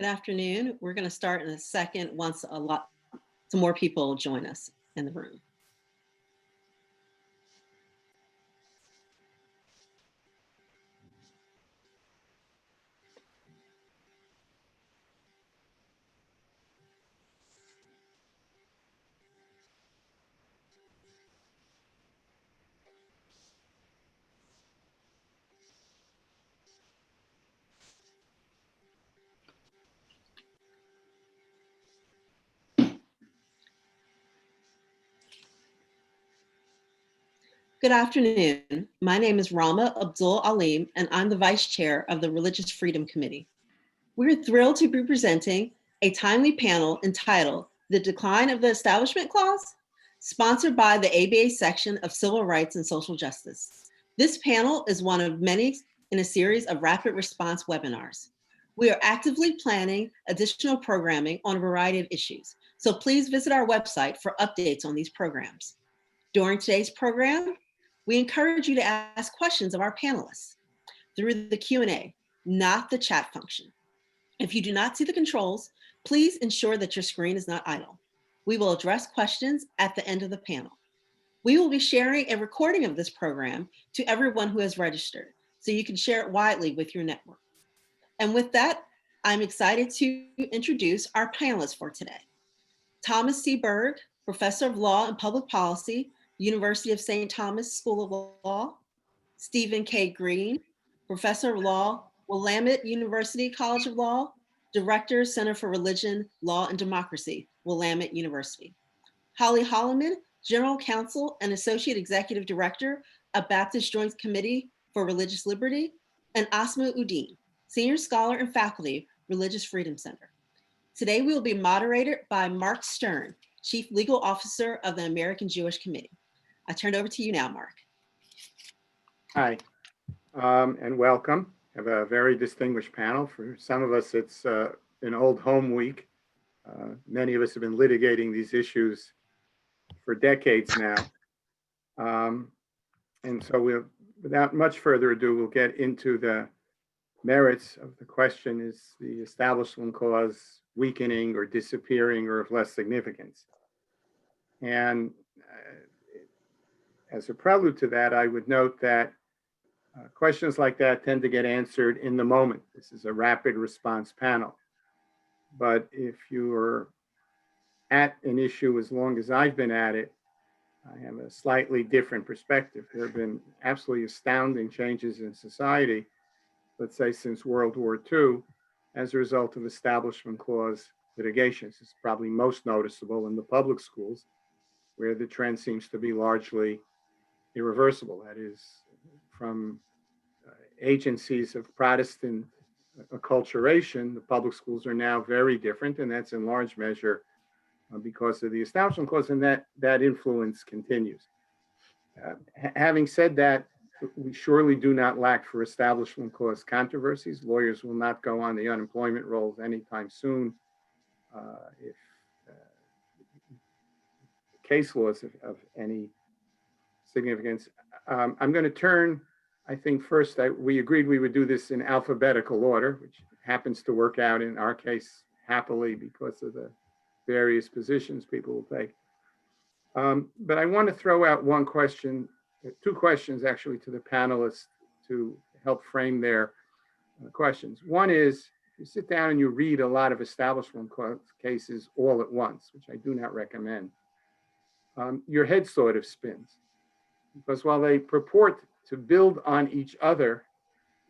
Good afternoon. We're going to start in a second once some more people join us in the room. Good afternoon. My name is Rama Abdul Alim, and I'm the Vice Chair of the Religious Freedom Committee. We're thrilled to be presenting a timely panel entitled The Decline of the Establishment Clause, sponsored by the ABA section of Civil Rights and Social Justice. This panel is one of many in a series of rapid response webinars. We are actively planning additional programming on a variety of issues, so please visit our website for updates on these programs. During today's program, we encourage you to ask questions of our panelists through the Q&A, not the chat function. If you do not see the controls, please ensure that your screen is not idle. We will address questions at the end of the panel. We will be sharing a recording of this program to everyone who has registered, so you can share it widely with your network. And with that, I'm excited to introduce our panelists for today. Thomas C. Berg, Professor of Law and Public Policy, University of St. Thomas School of Law. Stephen K. Green, Professor of Law, Willamette University College of Law, Director, Center for Religion, Law, and Democracy, Willamette University. Holly Holloman, General Counsel and Associate Executive Director of Baptist Joint Committee for Religious Liberty, and Asma Uddin, Senior Scholar and Faculty, Religious Freedom Center. Today we will be moderated by Mark Stern, Chief Legal Officer of the American Jewish Committee. I turn it over to you now, Mark. Hi, and welcome. I have a very distinguished panel. For some of us, it's an old home week. Many of us have been litigating these issues for decades now. And so without much further ado, we'll get into the merits of the question: is the Establishment Clause weakening or disappearing or of less significance? And as a prelude to that, I would note that questions like that tend to get answered in the moment. This is a rapid response panel. But if you are at an issue as long as I've been at it, I have a slightly different perspective. There have been absolutely astounding changes in society, let's say since World War II, as a result of Establishment Clause litigation. This is probably most noticeable in the public schools, where the trend seems to be largely irreversible. That is, from agencies of Protestant acculturation, the public schools are now very different, and that's in large measure because of the Establishment Clause, and that influence continues. Having said that, we surely do not lack for Establishment Clause controversies. Lawyers will not go on the unemployment rolls anytime soon if case laws of any significance. I'm going to turn, I think first, we agreed we would do this in alphabetical order, which happens to work out in our case happily because of the various positions people will take. But I want to throw out one question, two questions actually, to the panelists to help frame their questions. One is, you sit down and you read a lot of Establishment Clause cases all at once, which I do not recommend. Your head sort of spins, because while they purport to build on each other,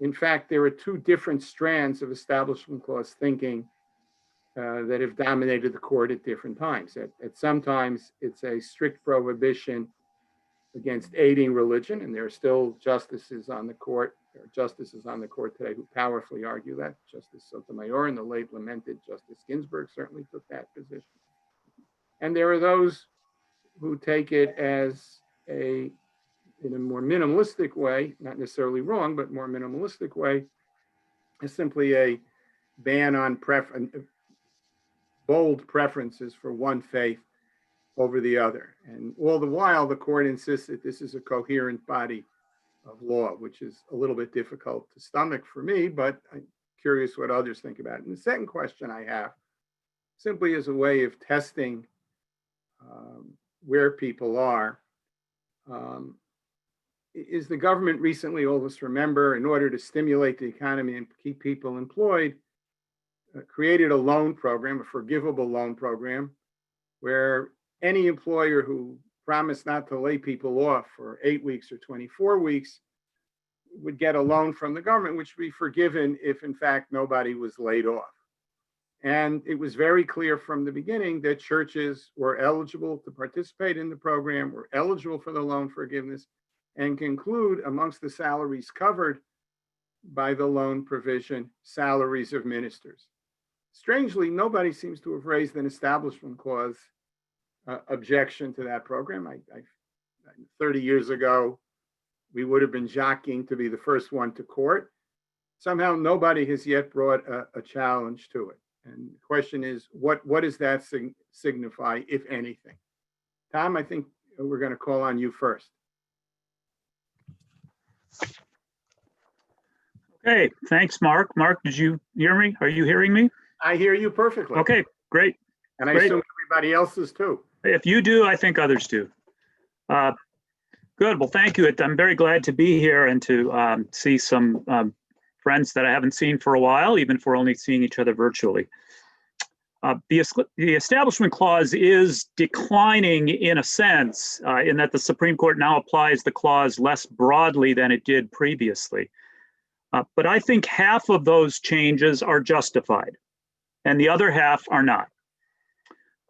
in fact, there are two different strands of Establishment Clause thinking that have dominated the court at different times. At sometimes it's a strict prohibition against aiding religion, and there are still justices on the court. There are justices on the court today who powerfully argue that. Justice Sotomayor and the late lamented Justice Ginsburg certainly took that position. And there are those who take it as in a more minimalistic way, not necessarily wrong, but more minimalistic way, as simply a ban on bold preferences for one faith over the other. And all the while, the court insists that this is a coherent body of law, which is a little bit difficult to stomach for me, but I'm curious what others think about it. And the second question I have, simply as a way of testing where people are, is the government recently, all of us remember, in order to stimulate the economy and keep people employed, created a loan program, a forgivable loan program, where any employer who promised not to lay people off for 8 weeks or 24 weeks would get a loan from the government, which would be forgiven if, in fact, nobody was laid off. And it was very clear from the beginning that churches were eligible to participate in the program, were eligible for the loan forgiveness, and conclude amongst the salaries covered by the loan provision, salaries of ministers. Strangely, nobody seems to have raised an establishment clause objection to that program. 30 years ago, we would have been jockeying to be the first one to court. Somehow nobody has yet brought a challenge to it. And the question is, what does that signify, if anything? Tom, I think we're going to call on you first. Okay, thanks, Mark. Mark, did you hear me? Are you hearing me? I hear you perfectly. Okay, great. And I Great. assume everybody else is too. If you do, I think others do. Good, well, thank you. I'm very glad to be here and to see some friends that I haven't seen for a while, even if we're only seeing each other virtually. The Establishment Clause is declining in a sense, in that the Supreme Court now applies the clause less broadly than it did previously. But I think half of those changes are justified, and the other half are not.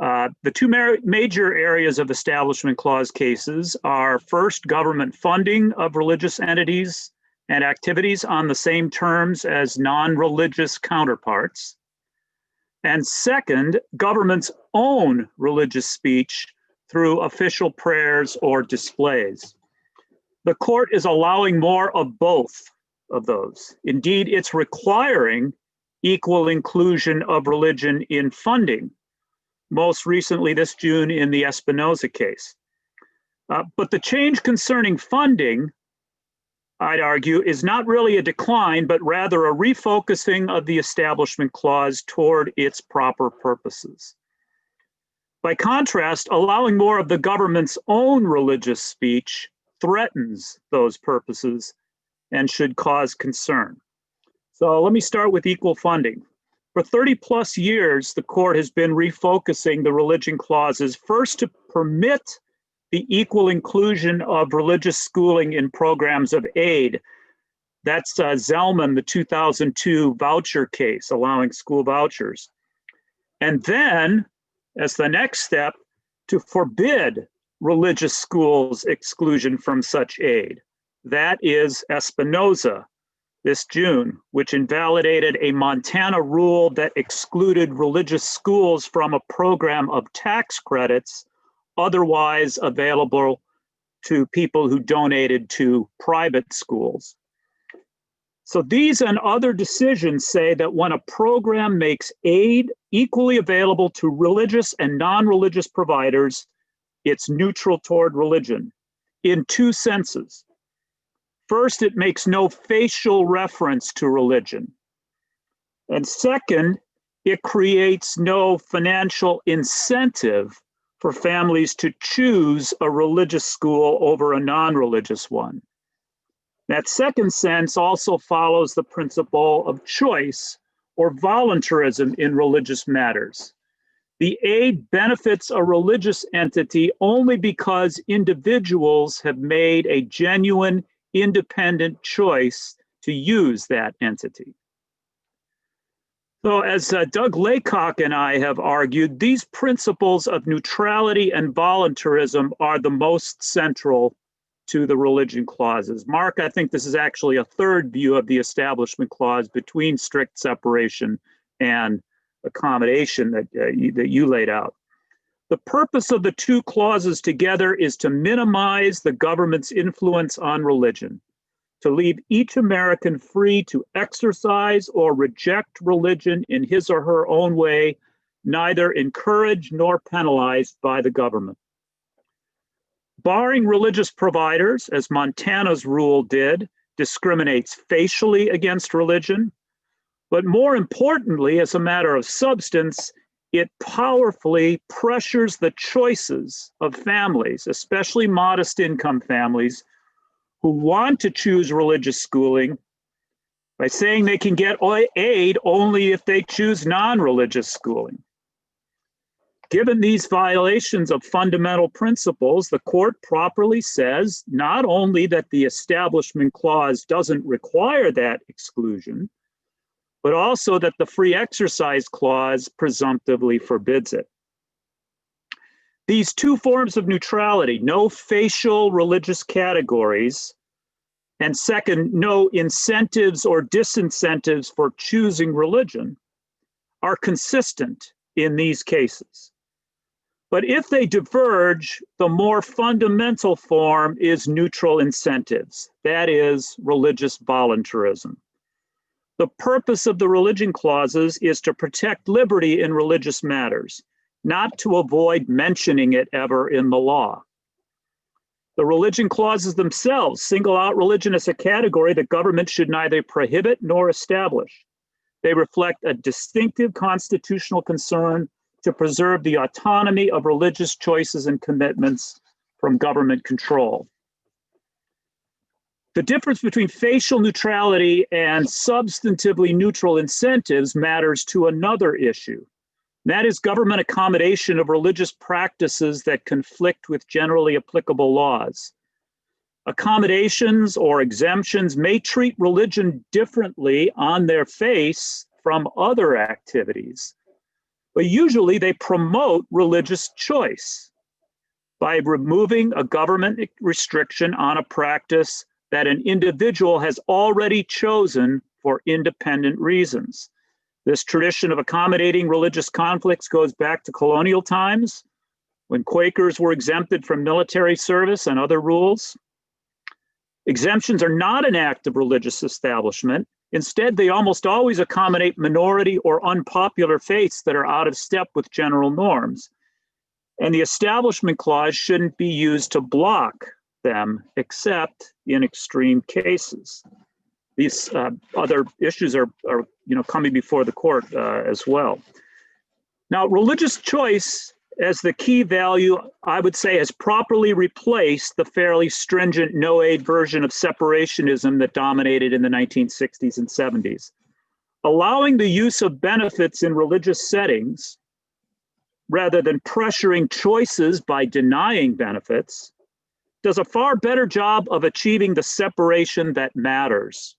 The two major areas of Establishment Clause cases are, first, government funding of religious entities and activities on the same terms as non-religious counterparts. And second, government's own religious speech through official prayers or displays. The court is allowing more of both of those. Indeed, it's requiring equal inclusion of religion in funding, most recently this June in the Espinoza case. But the change concerning funding, I'd argue, is not really a decline, but rather a refocusing of the Establishment Clause toward its proper purposes. By contrast, allowing more of the government's own religious speech threatens those purposes and should cause concern. So let me start with equal funding. For 30 plus years, the court has been refocusing the religion clauses, first to permit the equal inclusion of religious schooling in programs of aid. That's Zellman, the 2002 voucher case, allowing school vouchers. And then, as the next step, to forbid religious schools' exclusion from such aid. That is Espinoza this June, which invalidated a Montana rule that excluded religious schools from a program of tax credits otherwise available to people who donated to private schools. So these and other decisions say that when a program makes aid equally available to religious and non-religious providers, it's neutral toward religion in two senses. First, it makes no facial reference to religion. And second, it creates no financial incentive for families to choose a religious school over a non-religious one. That second sense also follows the principle of choice or volunteerism in religious matters. The aid benefits a religious entity only because individuals have made a genuine independent choice to use that entity. So as Doug Laycock and I have argued, these principles of neutrality and volunteerism are the most central to the religion clauses. Mark, I think this is actually a third view of the Establishment Clause between strict separation and accommodation that you laid out. The purpose of the two clauses together is to minimize the government's influence on religion, to leave each American free to exercise or reject religion in his or her own way, neither encouraged nor penalized by the government. Barring religious providers, as Montana's rule did, discriminates facially against religion, But more importantly, as a matter of substance, it powerfully pressures the choices of families, especially modest income families, who want to choose religious schooling by saying they can get aid only if they choose non-religious schooling. Given these violations of fundamental principles, the court properly says not only that the Establishment Clause doesn't require that exclusion, but also that the Free Exercise Clause presumptively forbids it. These two forms of neutrality, no facial religious categories, and second, no incentives or disincentives for choosing religion, are consistent in these cases. But if they diverge, the more fundamental form is neutral incentives, that is, religious volunteerism. The purpose of the religion clauses is to protect liberty in religious matters, not to avoid mentioning it ever in the law. The religion clauses themselves single out religion as a category that government should neither prohibit nor establish. They reflect a distinctive constitutional concern to preserve the autonomy of religious choices and commitments from government control. The difference between facial neutrality and substantively neutral incentives matters to another issue. That is government accommodation of religious practices that conflict with generally applicable laws. Accommodations or exemptions may treat religion differently on their face from other activities, but usually they promote religious choice by removing a government restriction on a practice that an individual has already chosen for independent reasons. This tradition of accommodating religious conflicts goes back to colonial times, when Quakers were exempted from military service and other rules. Exemptions are not an act of religious establishment. Instead, they almost always accommodate minority or unpopular faiths that are out of step with general norms. And the Establishment Clause shouldn't be used to block them, except in extreme cases. These other issues are coming before the court as well. Now, religious choice as the key value, I would say, has properly replaced the fairly stringent no-aid version of separationism that dominated in the 1960s and 70s. Allowing the use of benefits in religious settings, rather than pressuring choices by denying benefits, does a far better job of achieving the separation that matters,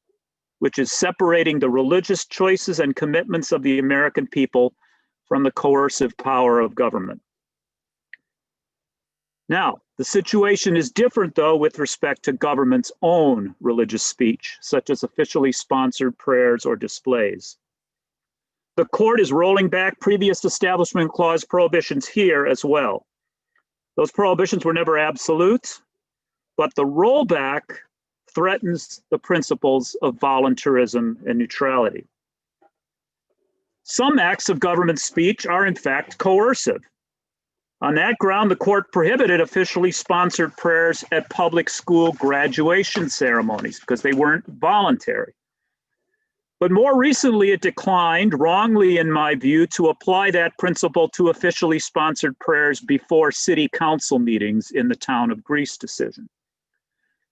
which is separating the religious choices and commitments of the American people from the coercive power of government. Now, the situation is different, though, with respect to government's own religious speech, such as officially sponsored prayers or displays. The court is rolling back previous Establishment Clause prohibitions here as well. Those prohibitions were never absolute, but the rollback threatens the principles of volunteerism and neutrality. Some acts of government speech are in fact coercive. On that ground, the court prohibited officially sponsored prayers at public school graduation ceremonies because they weren't voluntary. But more recently, it declined, wrongly in my view, to apply that principle to officially sponsored prayers before city council meetings in the Town of Greece decision.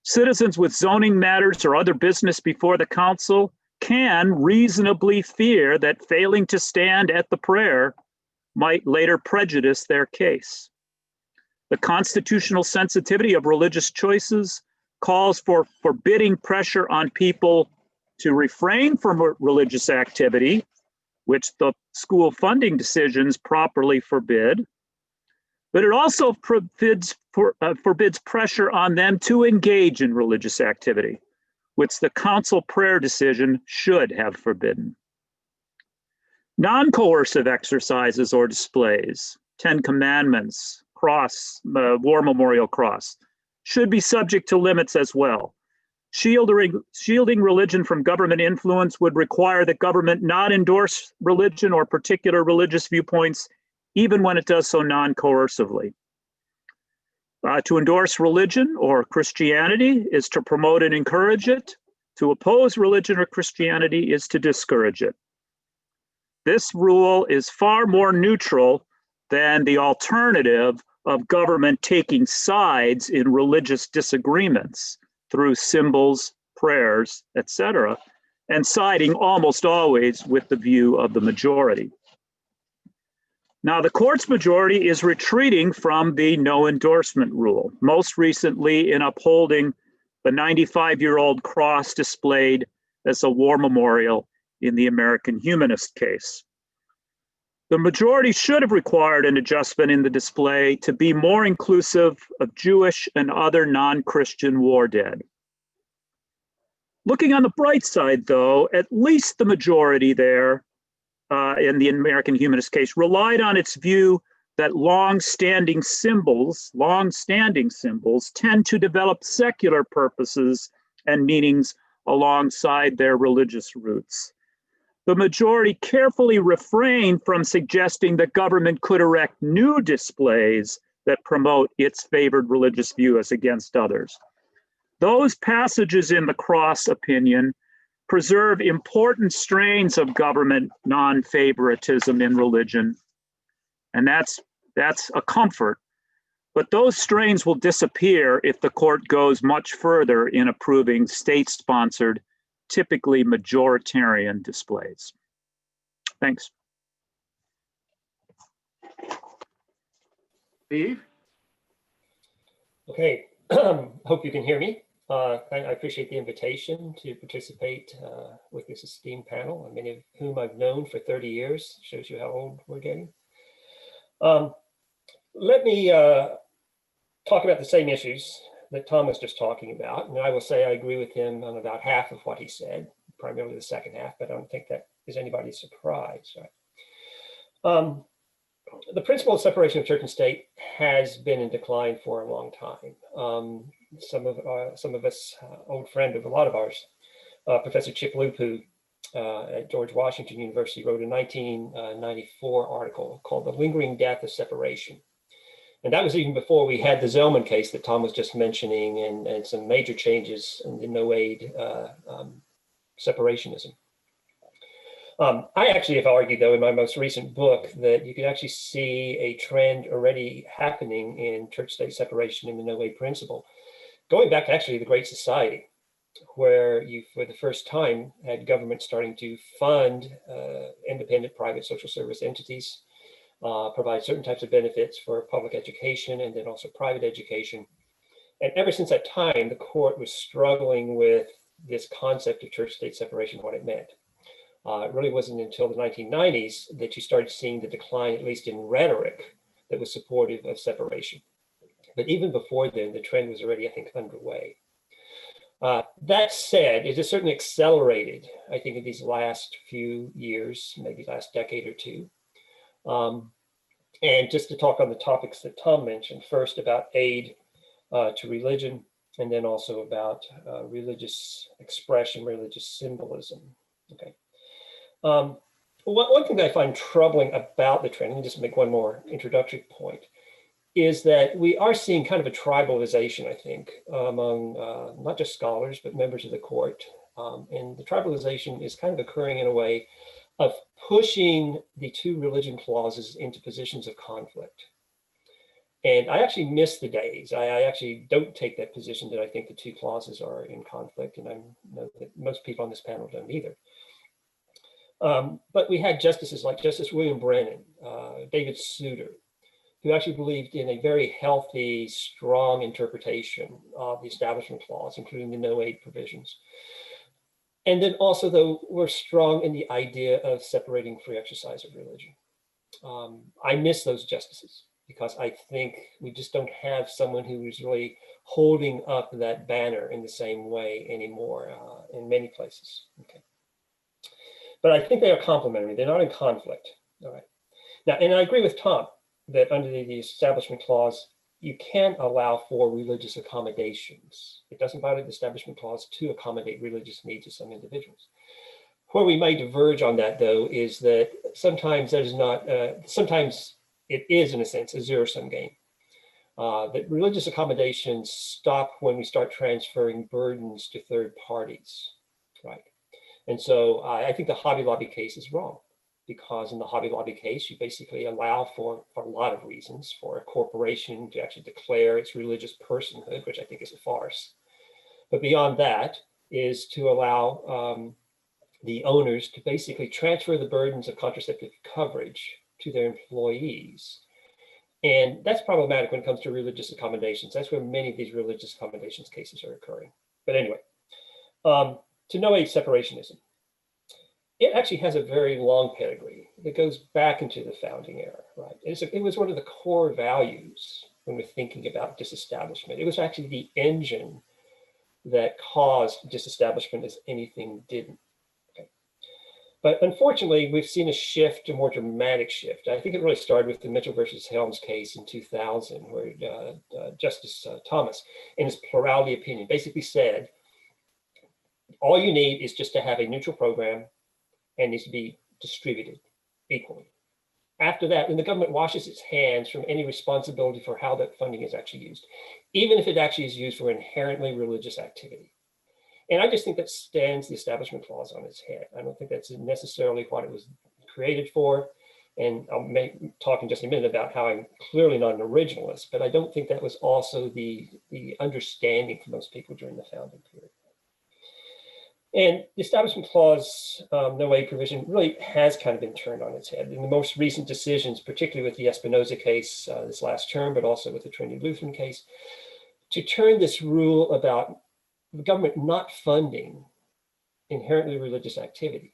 Citizens with zoning matters or other business before the council can reasonably fear that failing to stand at the prayer might later prejudice their case. The constitutional sensitivity of religious choices calls for forbidding pressure on people to refrain from religious activity, which the school funding decisions properly forbid, but it also forbids pressure on them to engage in religious activity, which the council prayer decision should have forbidden. Non-coercive exercises or displays, 10 Commandments, cross, War Memorial Cross, should be subject to limits as well. Shielding religion from government influence would require that government not endorse religion or particular religious viewpoints, even when it does so non-coercively. To endorse religion or Christianity is to promote and encourage it. To oppose religion or Christianity is to discourage it. This rule is far more neutral than the alternative of government taking sides in religious disagreements through symbols, prayers, etc., and siding almost always with the view of the majority. Now, the court's majority is retreating from the no endorsement rule, most recently in upholding the 95-year-old cross displayed as a war memorial in the American Humanist case. The majority should have required an adjustment in the display to be more inclusive of Jewish and other non-Christian war dead. Looking on the bright side, though, at least the majority there in the American Humanist case relied on its view that long-standing symbols tend to develop secular purposes and meanings alongside their religious roots. The majority carefully refrained from suggesting that government could erect new displays that promote its favored religious view as against others. Those passages in the Cross opinion preserve important strains of government non-favoritism in religion, and that's a comfort. But those strains will disappear if the court goes much further in approving state-sponsored, typically majoritarian displays. Thanks. Steve? Okay, hope you can hear me. I appreciate the invitation to participate with this esteemed panel, many of whom I've known for 30 years, shows you how old we're getting. Let me talk about the same issues that Tom was just talking about. And I will say I agree with him on about half of what he said, primarily the second half, but I don't think that is anybody's surprise. Right? The principle of separation of church and state has been in decline for a long time. Some of us, old friend of a lot of ours, Professor Chip Lupu at George Washington University wrote a 1994 article called The Lingering Death of Separation. And that was even before we had the Zellman case that Tom was just mentioning and some major changes in the no-aid separationism. I actually have argued, though, in my most recent book that you can actually see a trend already happening in church-state separation in the no-aid principle, going back to actually the Great Society, where you, for the first time, had government starting to fund independent private social service entities, provide certain types of benefits for public education and then also private education. And ever since that time, the court was struggling with this concept of church-state separation, what it meant. It really wasn't until the 1990s that you started seeing the decline, at least in rhetoric, that was supportive of separation. But even before then, the trend was already, I think, underway. That said, it has certainly accelerated, I think, in these last few years, maybe last decade or two. And just to talk on the topics that Tom mentioned, first about aid to religion, and then also about religious expression, religious symbolism. Okay. One thing that I find troubling about the trend, and just make one more introductory point, is that we are seeing kind of a tribalization, I think, among not just scholars, but members of the court. And the tribalization is kind of occurring in a way of pushing the two religion clauses into positions of conflict. And I actually miss the days. I actually don't take that position that I think the two clauses are in conflict, and I know that most people on this panel don't either. But we had justices like Justice William Brennan, David Souter, who actually believed in a very healthy, strong interpretation of the Establishment Clause, including the no aid provisions. And then also, though, we're strong in the idea of separating free exercise of religion. I miss those justices because I think we just don't have someone who is really holding up that banner in the same way anymore in many places. Okay. But I think they are complementary. They're not in conflict. All right. Now, and I agree with Tom that under the Establishment Clause, you can allow for religious accommodations. It doesn't violate the Establishment Clause to accommodate religious needs of some individuals. Where we may diverge on that, though, is that sometimes that is not, sometimes it is, in a sense, a zero-sum game. That religious accommodations stop when we start transferring burdens to third parties, right? And so I think the Hobby Lobby case is wrong. because in the Hobby Lobby case, you basically allow for a lot of reasons for a corporation to actually declare its religious personhood, which I think is a farce. But beyond that is to allow the owners to basically transfer the burdens of contraceptive coverage to their employees. And that's problematic when it comes to religious accommodations. That's where many of these religious accommodations cases are occurring. But anyway, to no-age separationism. It actually has a very long pedigree that goes back into the founding era, right? It was one of the core values when we're thinking about disestablishment. It was actually the engine that caused disestablishment as anything didn't. Okay. But unfortunately, we've seen a shift, a more dramatic shift. I think it really started with the Mitchell versus Helms case in 2000, where Justice Thomas, in his plurality opinion, basically said, all you need is just to have a neutral program and needs to be distributed equally. After that, when the government washes its hands from any responsibility for how that funding is actually used, even if it actually is used for inherently religious activity. And I just think that stands the Establishment Clause on its head. I don't think that's necessarily what it was created for. And I'll talk in just a minute about how I'm clearly not an originalist, but I don't think that was also the understanding for most people during the founding period. And the Establishment Clause no-age provision really has kind of been turned on its head. In the most recent decisions, particularly with the Espinoza case this last term, but also with the Trinity Lutheran case, to turn this rule about the government not funding inherently religious activity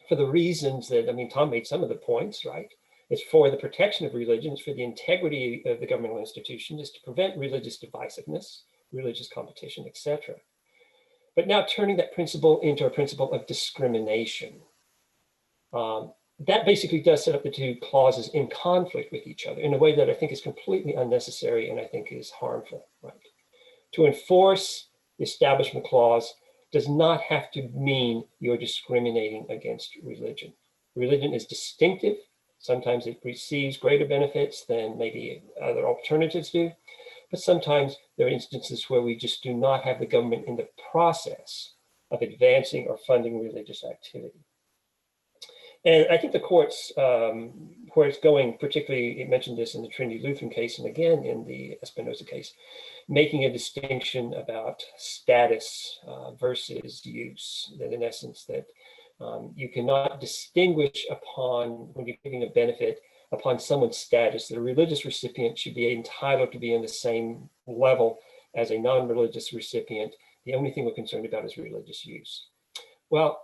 for the reasons that, I mean, Tom made some of the points, right? It's for the protection of religion, it's for the integrity of the governmental institution, it's to prevent religious divisiveness, religious competition, etc. But now turning that principle into a principle of discrimination. That basically does set up the two clauses in conflict with each other in a way that I think is completely unnecessary and I think is harmful, right? To enforce the Establishment Clause does not have to mean you're discriminating against religion. Religion is distinctive. Sometimes it receives greater benefits than maybe other alternatives do. But sometimes there are instances where we just do not have the government in the process of advancing or funding religious activity. And I think the courts, where it's going, particularly, it mentioned this in the Trinity Lutheran case, and again in the Espinoza case, making a distinction about status versus use, that in essence that you cannot distinguish upon, when you're giving a benefit, upon someone's status, that a religious recipient should be entitled to be in the same level as a non-religious recipient. The only thing we're concerned about is religious use. Well,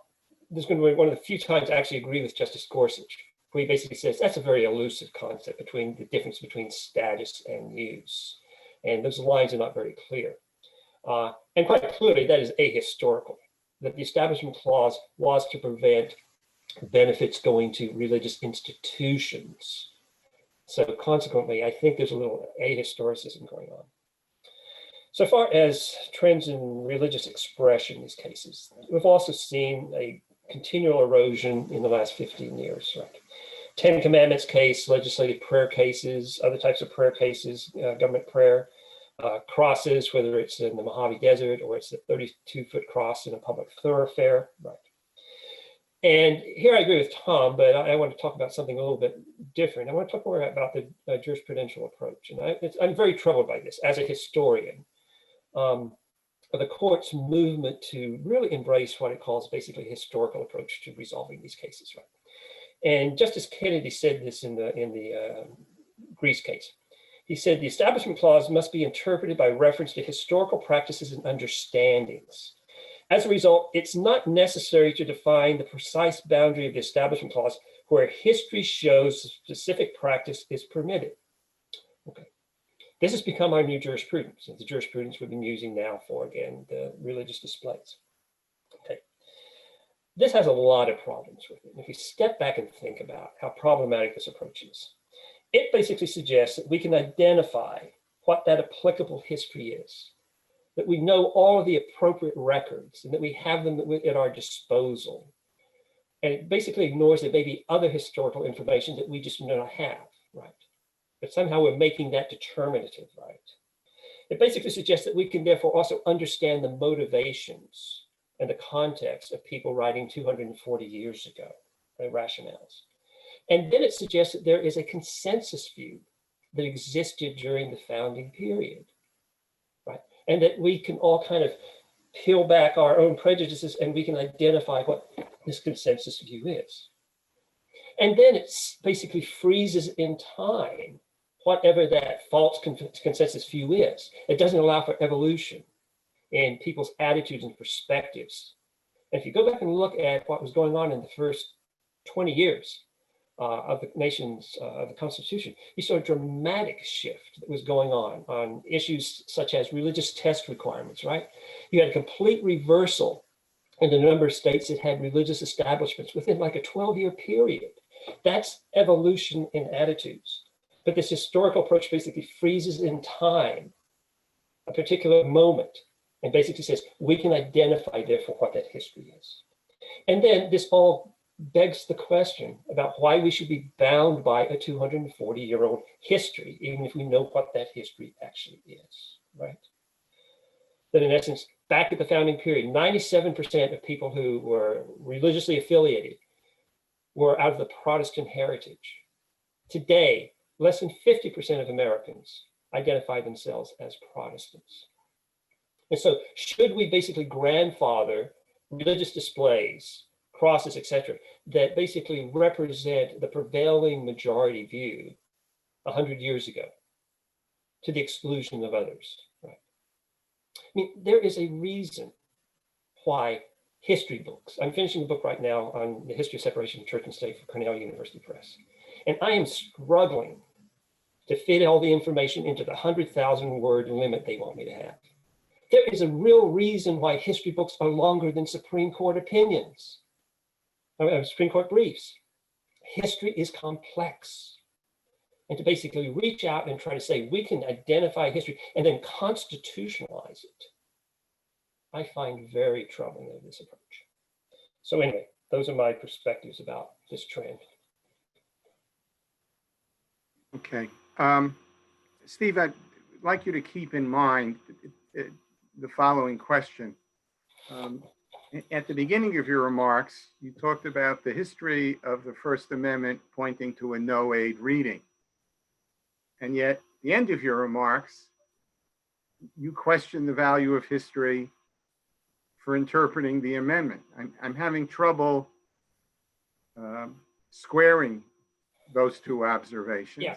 this is going to be one of the few times I actually agree with Justice Gorsuch, where he basically says that's a very elusive concept between the difference between status and use. And those lines are not very clear. And quite clearly, that is ahistorical, that the Establishment Clause was to prevent benefits going to religious institutions. So consequently, I think there's a little ahistoricism going on. So far as trends in religious expression in these cases, we've also seen a continual erosion in the last 15 years, right? 10 Commandments case, legislative prayer cases, other types of prayer cases, government prayer, crosses, whether it's in the Mojave Desert or it's a 32-foot cross in a public thoroughfare, right? And here I agree with Tom, but I want to talk about something a little bit different. I want to talk more about the jurisprudential approach. And I'm very troubled by this as a historian, the court's movement to really embrace what it calls basically a historical approach to resolving these cases, right? And Justice Kennedy said this in the Greece case. He said the Establishment Clause must be interpreted by reference to historical practices and understandings. As a result, it's not necessary to define the precise boundary of the Establishment Clause where history shows specific practice is permitted. Okay. This has become our new jurisprudence, the jurisprudence we've been using now for, again, the religious displays. Okay. This has a lot of problems with it. And if you step back and think about how problematic this approach is, it basically suggests that we can identify what that applicable history is, that we know all of the appropriate records and that we have them at our disposal. And it basically ignores that maybe other historical information that we just do not have, right? But somehow we're making that determinative, right? It basically suggests that we can therefore also understand the motivations and the context of people writing 240 years ago. rationales. And then it suggests that there is a consensus view that existed during the founding period, right? And that we can all kind of peel back our own prejudices and we can identify what this consensus view is. And then it basically freezes in time whatever that false consensus view is. It doesn't allow for evolution in people's attitudes and perspectives. And if you go back and look at what was going on in the first 20 years of the nation's, of the Constitution, you saw a dramatic shift that was going on issues such as religious test requirements, right? You had a complete reversal in the number of states that had religious establishments within like a 12-year period. That's evolution in attitudes. But this historical approach basically freezes in time a particular moment and basically says, we can identify therefore what that history is. And then this all begs the question about why we should be bound by a 240-year-old history, even if we know what that history actually is, right? That in essence, back at the founding period, 97% of people who were religiously affiliated were out of the Protestant heritage. Today, less than 50% of Americans identify themselves as Protestants. And so should we basically grandfather religious displays, crosses, etc., that basically represent the prevailing majority view 100 years ago to the exclusion of others, right? I mean, there is a reason why history books, I'm finishing a book right now on the history of separation of church and state for Cornell University Press, and I am struggling to fit all the information into the 100,000 word limit they want me to have. There is a real reason why history books are longer than Supreme Court opinions, Supreme Court briefs. History is complex. And to basically reach out and try to say we can identify history and then constitutionalize it, I find very troubling in this approach. So anyway, those are my perspectives about this trend. Okay. Steve, I'd like you to keep in mind the following question. At the beginning of your remarks, you talked about the history of the First Amendment pointing to a no aid reading. And yet, at the end of your remarks, you question the value of history for interpreting the amendment. I'm having trouble squaring those two observations. Yeah.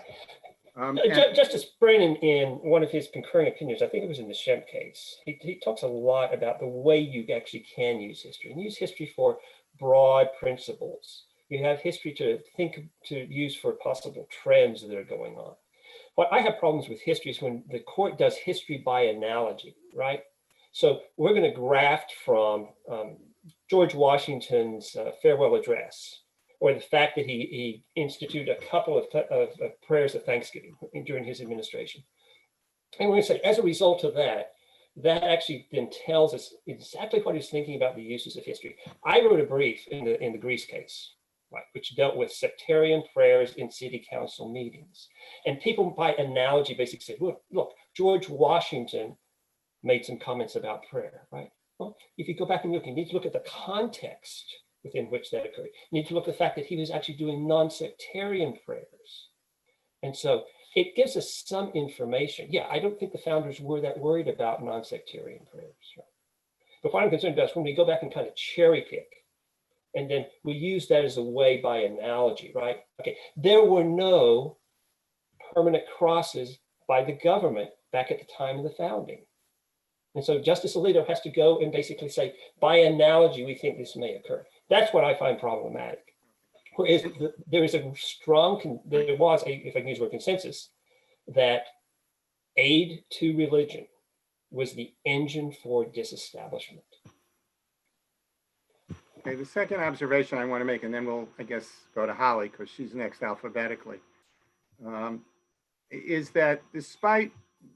Justice Brennan, in one of his concurring opinions, I think it was in the Shemp case, he talks a lot about the way you actually can use history and use history for broad principles. You have history to use for possible trends that are going on. What I have problems with history is when the court does history by analogy, right? So we're going to graft from George Washington's farewell address, or the fact that he instituted a couple of prayers of thanksgiving during his administration. And we're going to say, as a result of that, that actually then tells us exactly what he's thinking about the uses of history. I wrote a brief in the Greece case, right, which dealt with sectarian prayers in city council meetings. And people by analogy basically said, look, George Washington made some comments about prayer, right? Well, if you go back and look, you need to look at the context within which that occurred. You need to look at the fact that he was actually doing non-sectarian prayers. And so it gives us some information. Yeah, I don't think the founders were that worried about non-sectarian prayers. Right? But what I'm concerned about is when we go back and kind of cherry pick, and then we use that as a way by analogy, right? Okay, there were no permanent crosses by the government back at the time of the founding. And so Justice Alito has to go and basically say, by analogy, we think this may occur. That's what I find problematic. Whereas there is a strong, there was a, if I can use the word consensus, that aid to religion was the engine for disestablishment. Okay, the second observation I want to make, and then we'll, I guess, go to Holly because she's next alphabetically, is that despite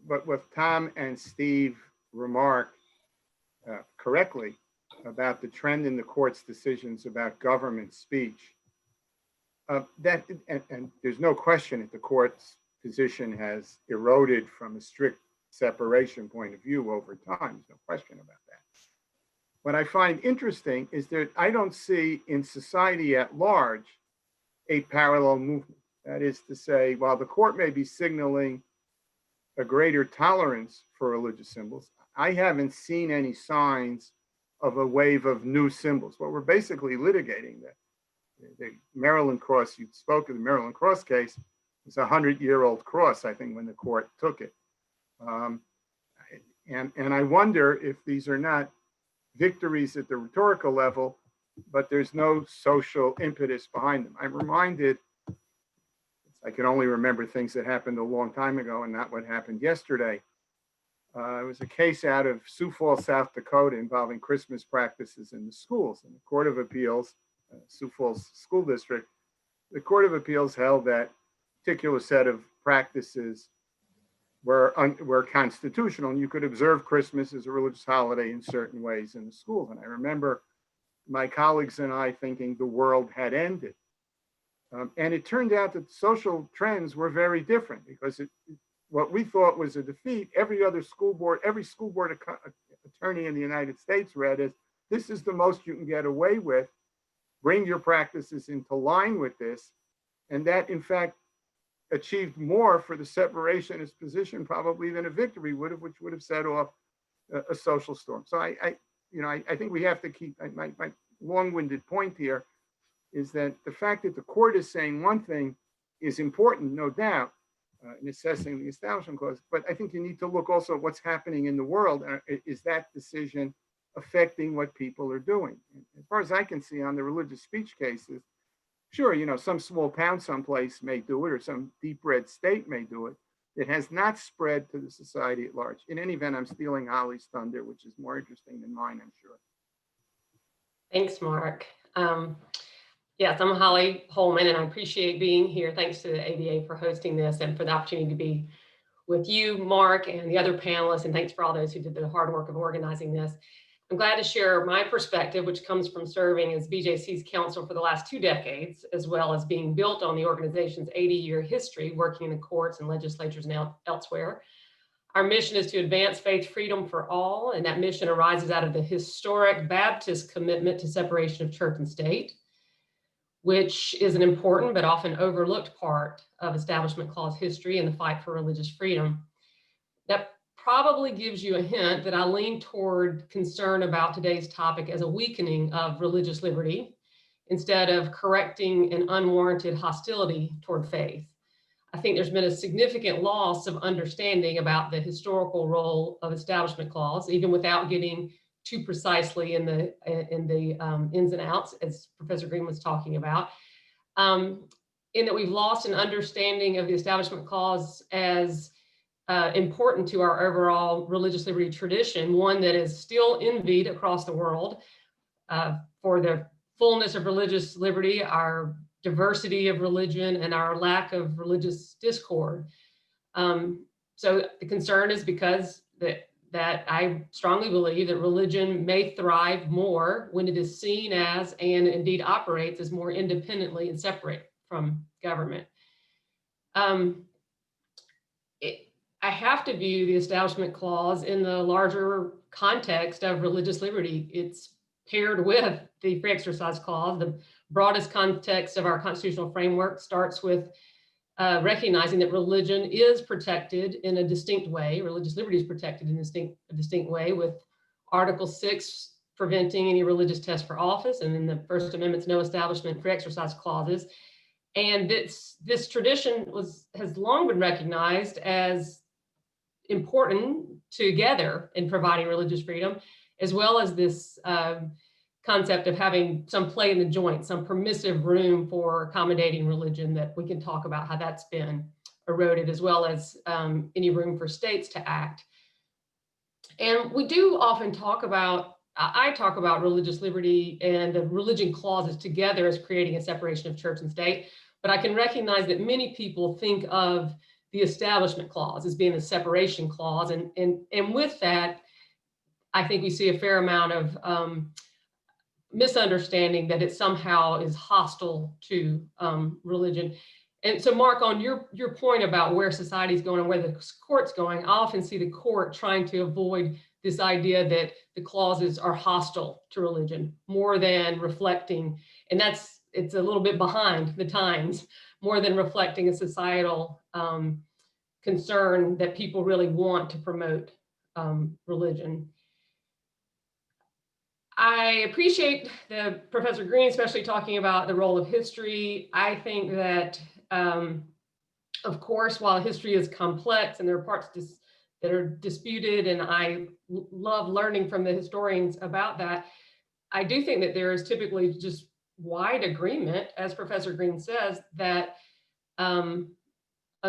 what Tom and Steve remarked correctly about the trend in the court's decisions about government speech, and there's no question that the court's position has eroded from a strict separation point of view over time. There's no question about that. what I find interesting is that I don't see in society at large a parallel movement. That is to say, while the court may be signaling a greater tolerance for religious symbols, I haven't seen any signs of a wave of new symbols. What we're basically litigating, the Maryland cross, you spoke of the Maryland cross case, it's a 100-year-old cross, I think, when the court took it. And I wonder if these are not victories at the rhetorical level, but there's no social impetus behind them. I'm reminded, I can only remember things that happened a long time ago and not what happened yesterday. It was a case out of Sioux Falls, South Dakota, involving Christmas practices in the schools. And the Court of Appeals, Sioux Falls School District, the Court of Appeals held that particular set of practices were constitutional, and you could observe Christmas as a religious holiday in certain ways in the schools. And I remember my colleagues and I thinking the world had ended. And it turned out that social trends were very different, because what we thought was a defeat, every school board attorney in the United States read as, this is the most you can get away with. Bring your practices into line with this. And that, in fact, achieved more for the separationist position probably than a victory would have, which would have set off a social storm. So I think we have to keep, my long-winded point here is that the fact that the court is saying one thing is important, no doubt, in assessing the Establishment Clause, but I think you need to look also at what's happening in the world. Is that decision affecting what people are doing? As far as I can see on the religious speech cases, sure, some small town someplace may do it, or some deep red state may do it. It has not spread to the society at large. In any event, I'm stealing Holly's thunder, which is more interesting than mine, I'm sure. Thanks, Mark. Yes, I'm Holly Holman, and I appreciate being here. Thanks to the ABA for hosting this and for the opportunity to be with you, Mark, and the other panelists, and thanks for all those who did the hard work of organizing this. I'm glad to share my perspective, which comes from serving as BJC's counsel for the last 2 decades, as well as being built on the organization's 80-year history working in the courts and legislatures and elsewhere. Our mission is to advance faith freedom for all, and that mission arises out of the historic Baptist commitment to separation of church and state, which is an important but often overlooked part of Establishment Clause history and the fight for religious freedom. That probably gives you a hint that I lean toward concern about today's topic as a weakening of religious liberty instead of correcting an unwarranted hostility toward faith. I think there's been a significant loss of understanding about the historical role of Establishment Clause, even without getting too precisely in the ins and outs, as Professor Green was talking about, in that we've lost an understanding of the Establishment Clause as important to our overall religious liberty tradition, one that is still envied across the world for the fullness of religious liberty, our diversity of religion, and our lack of religious discord. So the concern is because that I strongly believe that religion may thrive more when it is seen as, and indeed operates as, more independently and separate from government. I have to view the Establishment Clause in the larger context of religious liberty. It's paired with the Free Exercise Clause. The broadest context of our constitutional framework starts with recognizing that religion is protected in a distinct way. Religious liberty is protected in a distinct way, with Article 6 preventing any religious test for office, and then the First Amendment's no establishment free exercise clauses. And this tradition has long been recognized as important together in providing religious freedom, as well as this concept of having some play in the joint, some permissive room for accommodating religion, that we can talk about how that's been eroded, as well as any room for states to act. And we do often talk about, I talk about religious liberty and the religion clauses together as creating a separation of church and state, but I can recognize that many people think of the Establishment Clause as being a separation clause. And with that, I think we see a fair amount of misunderstanding that it somehow is hostile to religion. And so, Mark, on your point about where society's going and where the court's going, I often see the court trying to avoid this idea that the clauses are hostile to religion more than reflecting, and it's a little bit behind the times, more than reflecting a societal concern that people really want to promote religion. I appreciate Professor Green, especially talking about the role of history. I think that, of course, while history is complex and there are parts that are disputed, and I love learning from the historians about that, I do think that there is typically just wide agreement, as Professor Green says, that on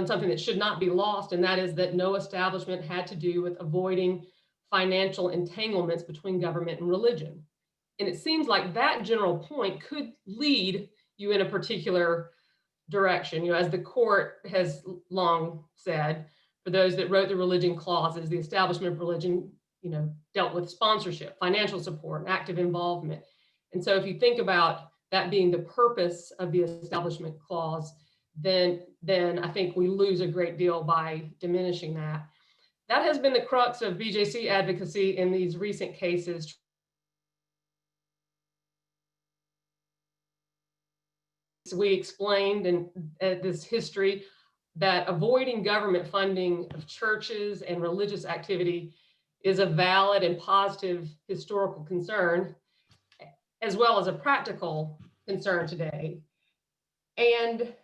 something that should not be lost, and that is that no establishment had to do with avoiding financial entanglements between government and religion. And it seems like that general point could lead you in a particular direction. You know, as the court has long said, for those that wrote the religion clauses, the establishment of religion, you know, dealt with sponsorship, financial support, and active involvement. And so if you think about that being the purpose of the establishment clause, then I think we lose a great deal by diminishing that. That has been the crux of BJC advocacy in these recent cases. We explained in this history that avoiding government funding of churches and religious activity is a valid and positive historical concern, as well as a practical concern today. And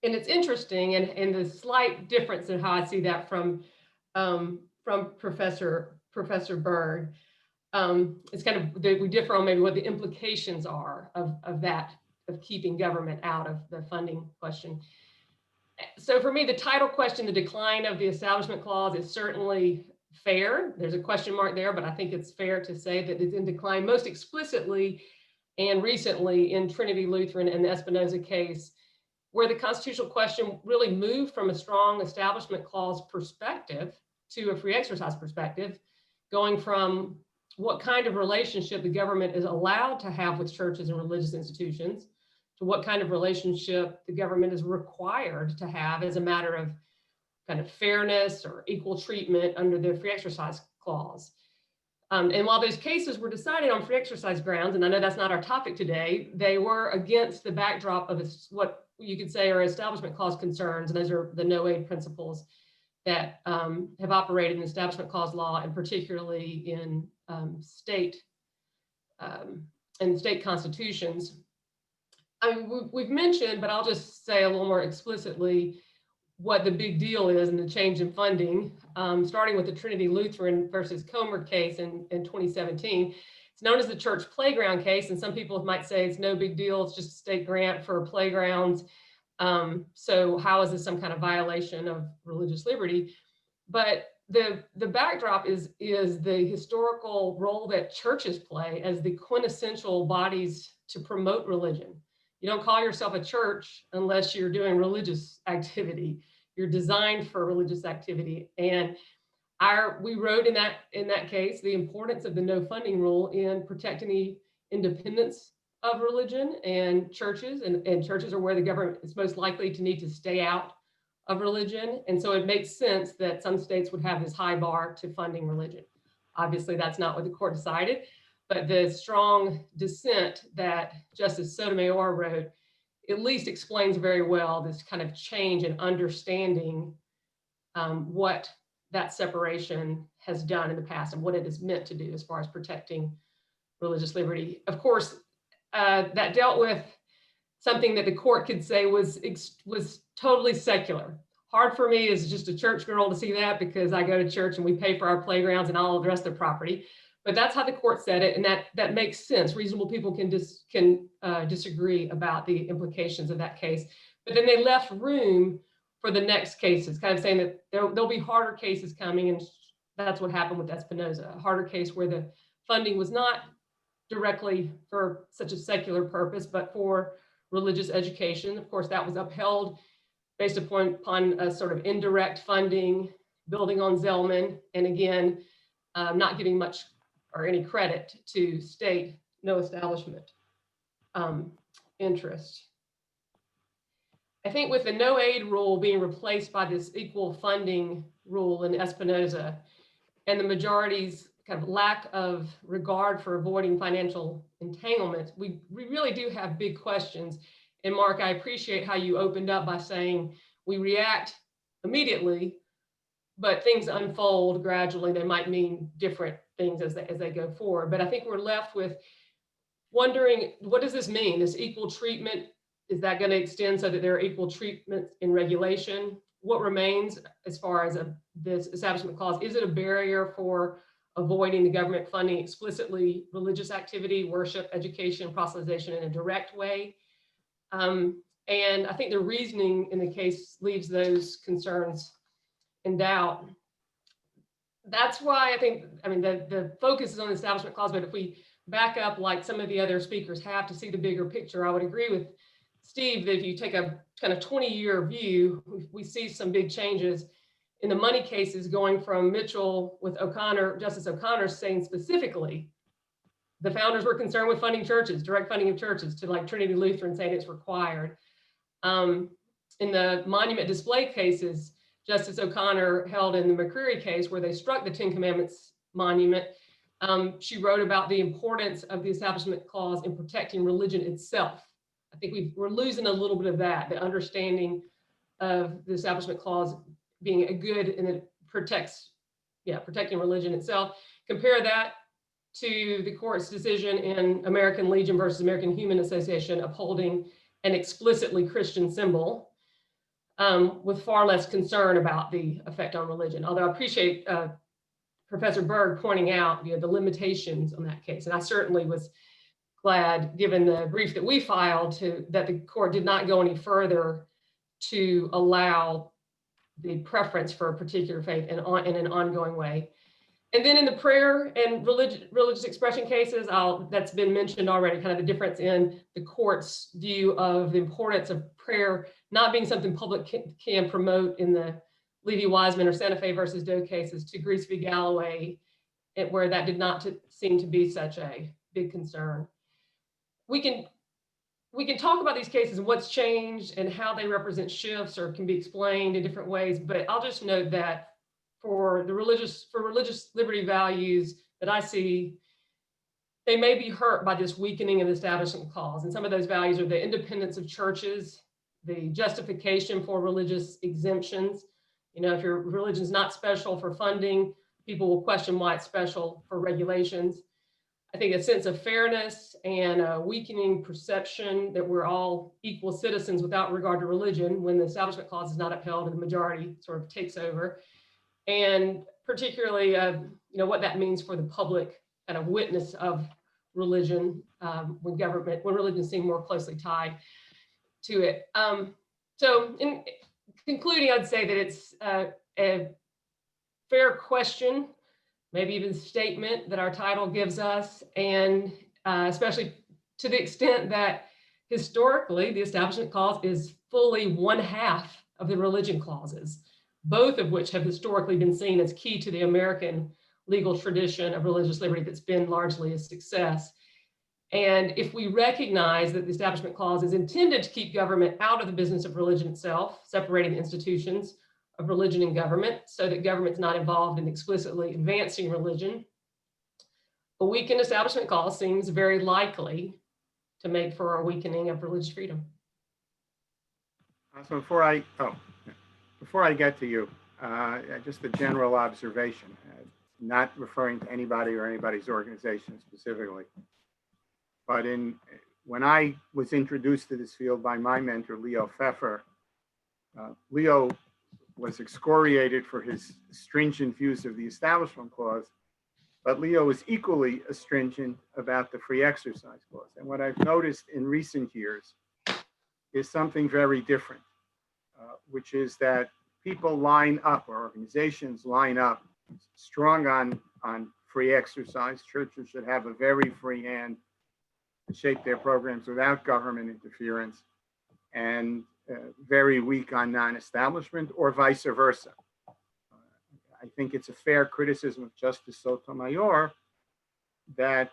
it's interesting, and the slight difference in how I see that from Professor Byrd, it's kind of, we differ on maybe what the implications are of that, of keeping government out of the funding question. So for me, the title question, the decline of the Establishment Clause, is certainly fair. There's a question mark there, but I think it's fair to say that it's in decline most explicitly and recently in Trinity Lutheran and the Espinoza case, where the constitutional question really moved from a strong Establishment Clause perspective to a free exercise perspective, going from what kind of relationship the government is allowed to have with churches and religious institutions to what kind of relationship the government is required to have as a matter of kind of fairness or equal treatment under the free exercise clause. And while those cases were decided on free exercise grounds, and I know that's not our topic today, they were against the backdrop of what you could say are Establishment Clause concerns, and those are the no-aid principles that have operated in Establishment Clause law, and particularly in state constitutions. I mean, we've mentioned, but I'll just say a little more explicitly what the big deal is in the change in funding, starting with the Trinity Lutheran versus Comer case in 2017. It's known as the church playground case, and some people might say it's no big deal, it's just a state grant for playgrounds. So how is this some kind of violation of religious liberty? But the backdrop is the historical role that churches play as the quintessential bodies to promote religion. You don't call yourself a church unless you're doing religious activity. You're designed for religious activity. And we wrote in that case the importance of the no funding rule in protecting the independence of religion and churches. And churches are where the government is most likely to need to stay out of religion. And so it makes sense that some states would have this high bar to funding religion. Obviously, that's not what the court decided. But the strong dissent that Justice Sotomayor wrote at least explains very well this kind of change in understanding what that separation has done in the past and what it is meant to do as far as protecting religious liberty. Of course, that dealt with something that the court could say was totally secular. Hard for me as just a church girl to see that, because I go to church and we pay for our playgrounds and I'll address their property. But that's how the court said it, and that makes sense. Reasonable people can disagree about the implications of that case. But then they left room for the next cases, kind of saying that there'll be harder cases coming, and that's what happened with Espinoza, a harder case where the funding was not directly for such a secular purpose, but for religious education. Of course, that was upheld based upon a sort of indirect funding, building on Zellman, and again, not giving much or any credit to state no establishment interest. I think with the no aid rule being replaced by this equal funding rule in Espinoza, and the majority's kind of lack of regard for avoiding financial entanglements, we really do have big questions. And Mark, I appreciate how you opened up by saying we react immediately, but things unfold gradually. They might mean different things as they go forward. But I think we're left with wondering, what does this mean? This equal treatment, is that going to extend so that there are equal treatments in regulation? What remains as far as this establishment clause? Is it a barrier for avoiding the government funding explicitly religious activity, worship, education, proselytization in a direct way? And I think the reasoning in the case leaves those concerns in doubt. That's why I think, the focus is on the establishment clause, but if we back up like some of the other speakers have to see the bigger picture, I would agree with Steve that if you take a kind of 20-year view, we see some big changes in the money cases going from Mitchell with O'Connor, Justice O'Connor saying specifically, the founders were concerned with funding churches, direct funding of churches, to like Trinity Lutheran saying it's required. In the monument display cases, Justice O'Connor held in the McCreary case where they struck the Ten Commandments monument, she wrote about the importance of the Establishment Clause in protecting religion itself. I think we're losing a little bit of that, the understanding of the Establishment Clause being a good and it protects, protecting religion itself. Compare that to the court's decision in American Legion versus American Human Association upholding an explicitly Christian symbol with far less concern about the effect on religion. Although I appreciate Professor Berg pointing out the limitations on that case. And I certainly was glad, given the brief that we filed, that the court did not go any further to allow the preference for a particular faith in an ongoing way. And then in the prayer and religious expression cases, that's been mentioned already, kind of the difference in the court's view of the importance of prayer not being something public can promote in the Levy-Wiseman or Santa Fe versus Doe cases to Grease v. Galloway, where that did not seem to be such a big concern. We can talk about these cases and what's changed and how they represent shifts or can be explained in different ways, but I'll just note that for religious liberty values that I see, they may be hurt by this weakening of the Establishment Clause. And some of those values are the independence of churches, the justification for religious exemptions. If your religion is not special for funding, people will question why it's special for regulations. I think a sense of fairness and a weakening perception that we're all equal citizens without regard to religion when the Establishment Clause is not upheld and the majority sort of takes over. And particularly, what that means for the public kind of witness of religion when religion seems more closely tied to it. So in concluding, I'd say that it's a fair question, maybe even statement that our title gives us, and especially to the extent that historically the Establishment Clause is fully 1/2 of the religion clauses, both of which have historically been seen as key to the American legal tradition of religious liberty that's been largely a success. And if we recognize that the Establishment Clause is intended to keep government out of the business of religion itself, separating the institutions of religion and government so that government's not involved in explicitly advancing religion, a weakened Establishment Clause seems very likely to make for a weakening of religious freedom. So before I get to you, just a general observation, not referring to anybody or anybody's organization specifically, but when I was introduced to this field by my mentor, Leo Pfeffer, Leo was excoriated for his stringent views of the Establishment Clause, but Leo was equally astringent about the Free Exercise Clause. And what I've noticed in recent years is something very different, which is that people line up, or organizations line up, strong on free exercise. Churches should have a very free hand to shape their programs without government interference, and very weak on non-establishment, or vice versa. I think it's a fair criticism of Justice Sotomayor that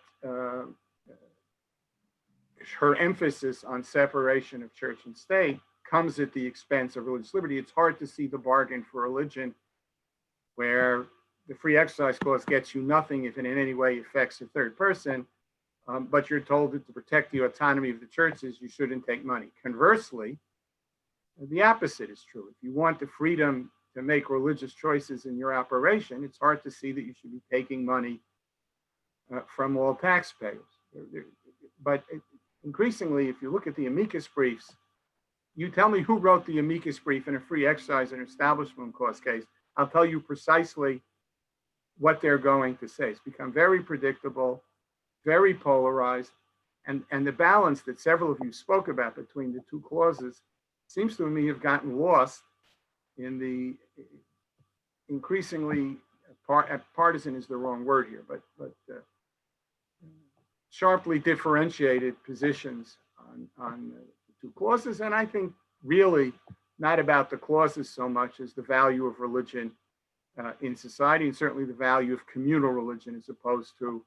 her emphasis on separation of church and state comes at the expense of religious liberty. It's hard to see the bargain for religion where the free exercise clause gets you nothing if it in any way affects a third person, but you're told that to protect the autonomy of the churches, you shouldn't take money. Conversely, the opposite is true. If you want the freedom to make religious choices in your operation, it's hard to see that you should be taking money from all taxpayers. But increasingly, if you look at the amicus briefs, you tell me who wrote the amicus brief in a free exercise and establishment clause case, I'll tell you precisely what they're going to say. It's become very predictable, very polarized, and the balance that several of you spoke about between the two clauses seems to me have gotten lost in the increasingly, partisan is the wrong word here, but sharply differentiated positions on the two clauses. And I think really not about the clauses so much as the value of religion in society, and certainly the value of communal religion as opposed to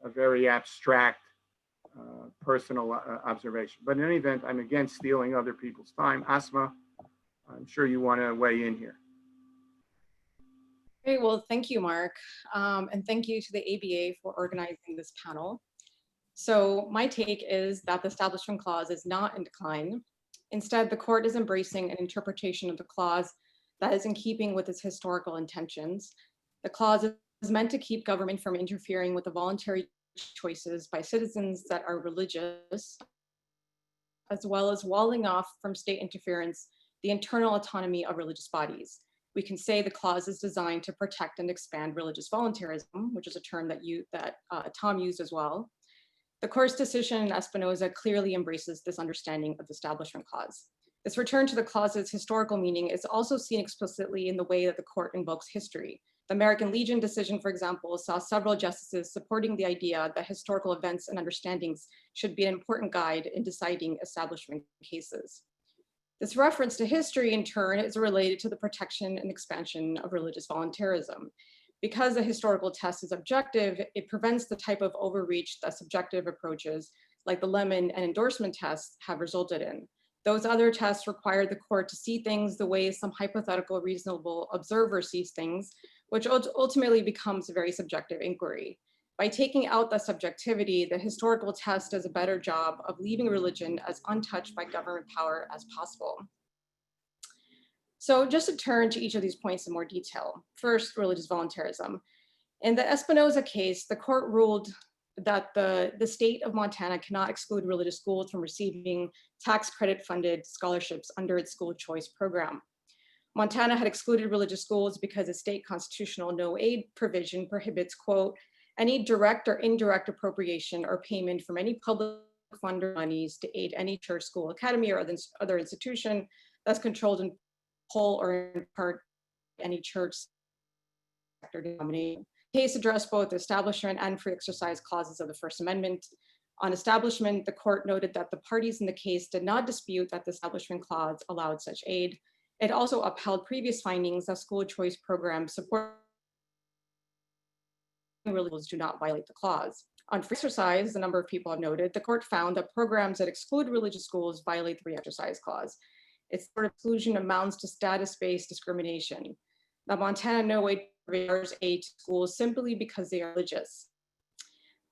a very abstract personal observation. But in any event, I'm against stealing other people's time. Asma, I'm sure you want to weigh in here. Okay, well, thank you, Mark. And thank you to the ABA for organizing this panel. So my take is that the Establishment Clause is not in decline. Instead, the court is embracing an interpretation of the clause that is in keeping with its historical intentions. The clause is meant to keep government from interfering with the voluntary choices by citizens that are religious, as well as walling off from state interference the internal autonomy of religious bodies. We can say the clause is designed to protect and expand religious volunteerism, which is a term that Tom used as well. The court's decision in Espinoza clearly embraces this understanding of the Establishment Clause. This return to the clause's historical meaning is also seen explicitly in the way that the court invokes history. The American Legion decision, for example, saw several justices supporting the idea that historical events and understandings should be an important guide in deciding establishment cases. This reference to history, in turn, is related to the protection and expansion of religious volunteerism. Because the historical test is objective, it prevents the type of overreach that subjective approaches like the Lemon and endorsement tests have resulted in. Those other tests require the court to see things the way some hypothetical reasonable observer sees things, which ultimately becomes a very subjective inquiry. By taking out the subjectivity, the historical test does a better job of leaving religion as untouched by government power as possible. So just to turn to each of these points in more detail. First, religious volunteerism. In the Espinoza case, the court ruled that the state of Montana cannot exclude religious schools from receiving tax credit funded scholarships under its school choice program. Montana had excluded religious schools because a state constitutional no aid provision prohibits, quote, any direct or indirect appropriation or payment from any public fund or monies to aid any church, school, academy, or other institution that's controlled in whole or in part any church sector denomination. The case addressed both the establishment and free exercise clauses of the First Amendment. On establishment, the court noted that the parties in the case did not dispute that the Establishment Clause allowed such aid. It also upheld previous findings that school choice programs supporting religions do not violate the clause. On free exercise, a number of people have noted, the court found that programs that exclude religious schools violate the free exercise clause. Its sort of exclusion amounts to status-based discrimination. Now, Montana no aid provides aid to schools simply because they are religious.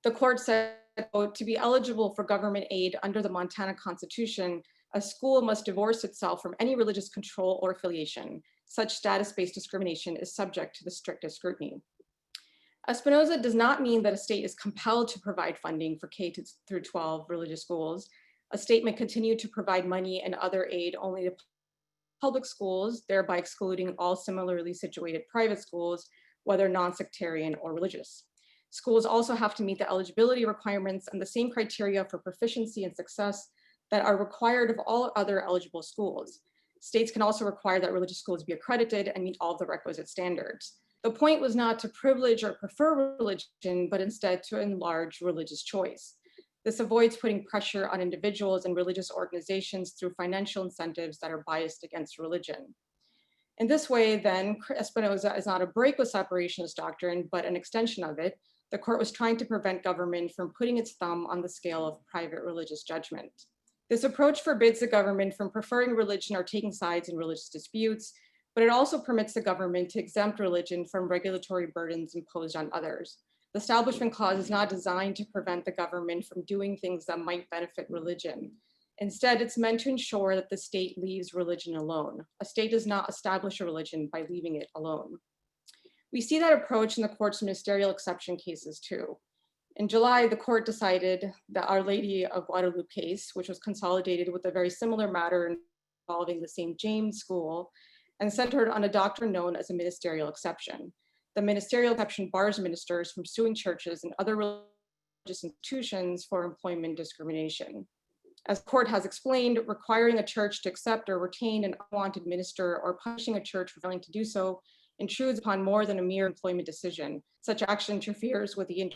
The court said, quote, to be eligible for government aid under the Montana Constitution, a school must divorce itself from any religious control or affiliation. Such status-based discrimination is subject to the strictest scrutiny. Espinoza does not mean that a state is compelled to provide funding for K through 12 religious schools. A state may continue to provide money and other aid only to public schools, thereby excluding all similarly situated private schools, whether non-sectarian or religious. Schools also have to meet the eligibility requirements and the same criteria for proficiency and success that are required of all other eligible schools. States can also require that religious schools be accredited and meet all of the requisite standards. The point was not to privilege or prefer religion, but instead to enlarge religious choice. This avoids putting pressure on individuals and religious organizations through financial incentives that are biased against religion. In this way, then, Espinoza is not a break with separationist doctrine, but an extension of it. The court was trying to prevent government from putting its thumb on the scale of private religious judgment. This approach forbids the government from preferring religion or taking sides in religious disputes. but it also permits the government to exempt religion from regulatory burdens imposed on others. The Establishment Clause is not designed to prevent the government from doing things that might benefit religion. Instead, it's meant to ensure that the state leaves religion alone. A state does not establish a religion by leaving it alone. We see that approach in the court's ministerial exception cases too. In July, the court decided the Our Lady of Guadalupe case, which was consolidated with a very similar matter involving the St. James School and centered on a doctrine known as a ministerial exception. The ministerial exception bars ministers from suing churches and other religious institutions for employment discrimination. As the court has explained, requiring a church to accept or retain an unwanted minister or punishing a church for failing to do so intrudes upon more than a mere employment decision. Such action interferes with the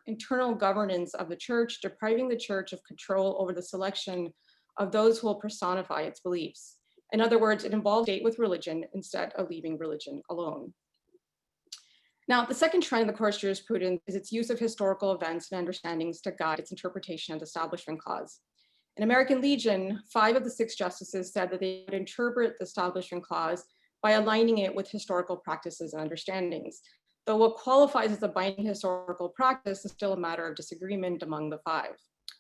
internal governance of the church, depriving the church of control over the selection of those who will personify its beliefs. In other words, it involves state with religion instead of leaving religion alone. Now, the second trend in the court's jurisprudence is its use of historical events and understandings to guide its interpretation of the Establishment Clause. In American Legion, 5 of the 6 justices said that they would interpret the Establishment Clause by aligning it with historical practices and understandings. Though what qualifies as a binding historical practice is still a matter of disagreement among the 5.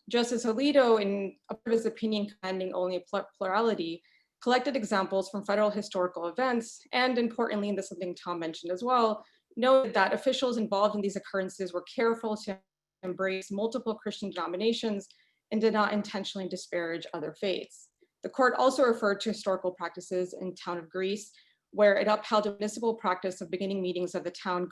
Justice Alito, in his opinion commanding only a plurality, collected examples from federal historical events, and importantly, and this is something Tom mentioned as well, noted that officials involved in these occurrences were careful to embrace multiple Christian denominations and did not intentionally disparage other faiths. The court also referred to historical practices in town of Greece, where it upheld a municipal practice of beginning meetings of the town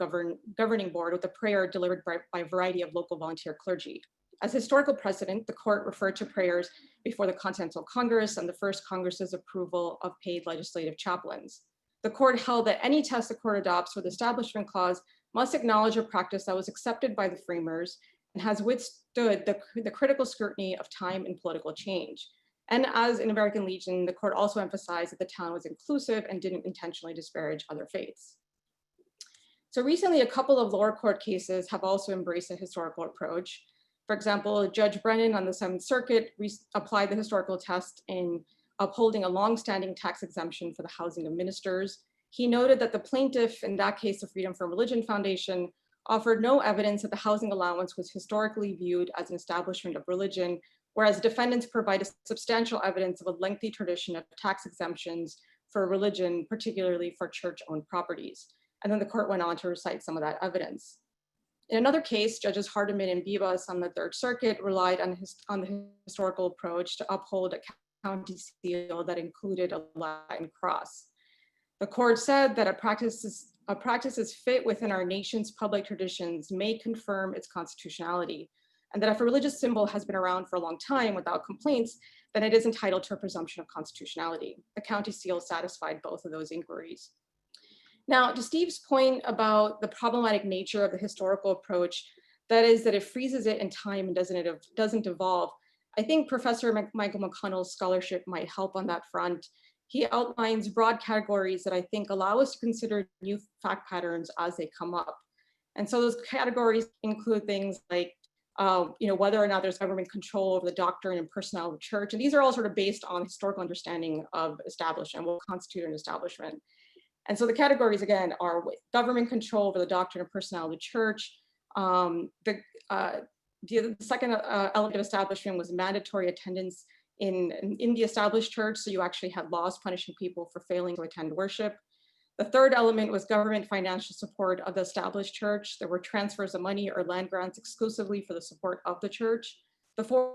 governing board with a prayer delivered by a variety of local volunteer clergy. As historical precedent, the court referred to prayers before the Continental Congress and the First Congress's approval of paid legislative chaplains. The court held that any test the court adopts for the Establishment Clause must acknowledge a practice that was accepted by the framers and has withstood the critical scrutiny of time and political change. And as in American Legion, the court also emphasized that the town was inclusive and didn't intentionally disparage other faiths. So recently, a couple of lower court cases have also embraced a historical approach. For example, Judge Brennan on the 7th Circuit applied the historical test in upholding a long-standing tax exemption for the housing of ministers. He noted that the plaintiff, in that case, the Freedom from Religion Foundation, offered no evidence that the housing allowance was historically viewed as an establishment of religion, whereas defendants provided substantial evidence of a lengthy tradition of tax exemptions for religion, particularly for church-owned properties. And then the court went on to recite some of that evidence. In another case, Judges Hardiman and Bibas on the 3rd Circuit relied on the historical approach to uphold a county seal that included a Latin cross. The court said that a practice is fit within our nation's public traditions may confirm its constitutionality, and that if a religious symbol has been around for a long time without complaints, then it is entitled to a presumption of constitutionality. The county seal satisfied both of those inquiries. Now, to Steve's point about the problematic nature of the historical approach, that is that it freezes it in time and doesn't evolve, I think Professor Michael McConnell's scholarship might help on that front. He outlines broad categories that I think allow us to consider new fact patterns as they come up. And so those categories include things like whether or not there's government control over the doctrine and personnel of the church. And these are all sort of based on historical understanding of establishment, what constitutes an establishment. And so the categories, again, are government control over the doctrine and personnel of the church. The second element of establishment was mandatory attendance in the established church. So you actually had laws punishing people for failing to attend worship. The third element was government financial support of the established church. There were transfers of money or land grants exclusively for the support of the church. The fourth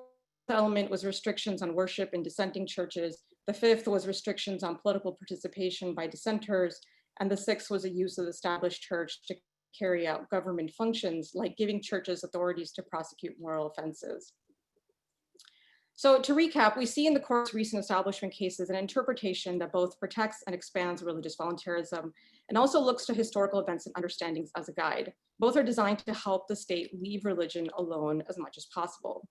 element was restrictions on worship in dissenting churches. The fifth was restrictions on political participation by dissenters. And the sixth was a use of the established church to carry out government functions like giving churches authorities to prosecute moral offenses. So to recap, we see in the court's recent establishment cases an interpretation that both protects and expands religious volunteerism and also looks to historical events and understandings as a guide. Both are designed to help the state leave religion alone as much as possible.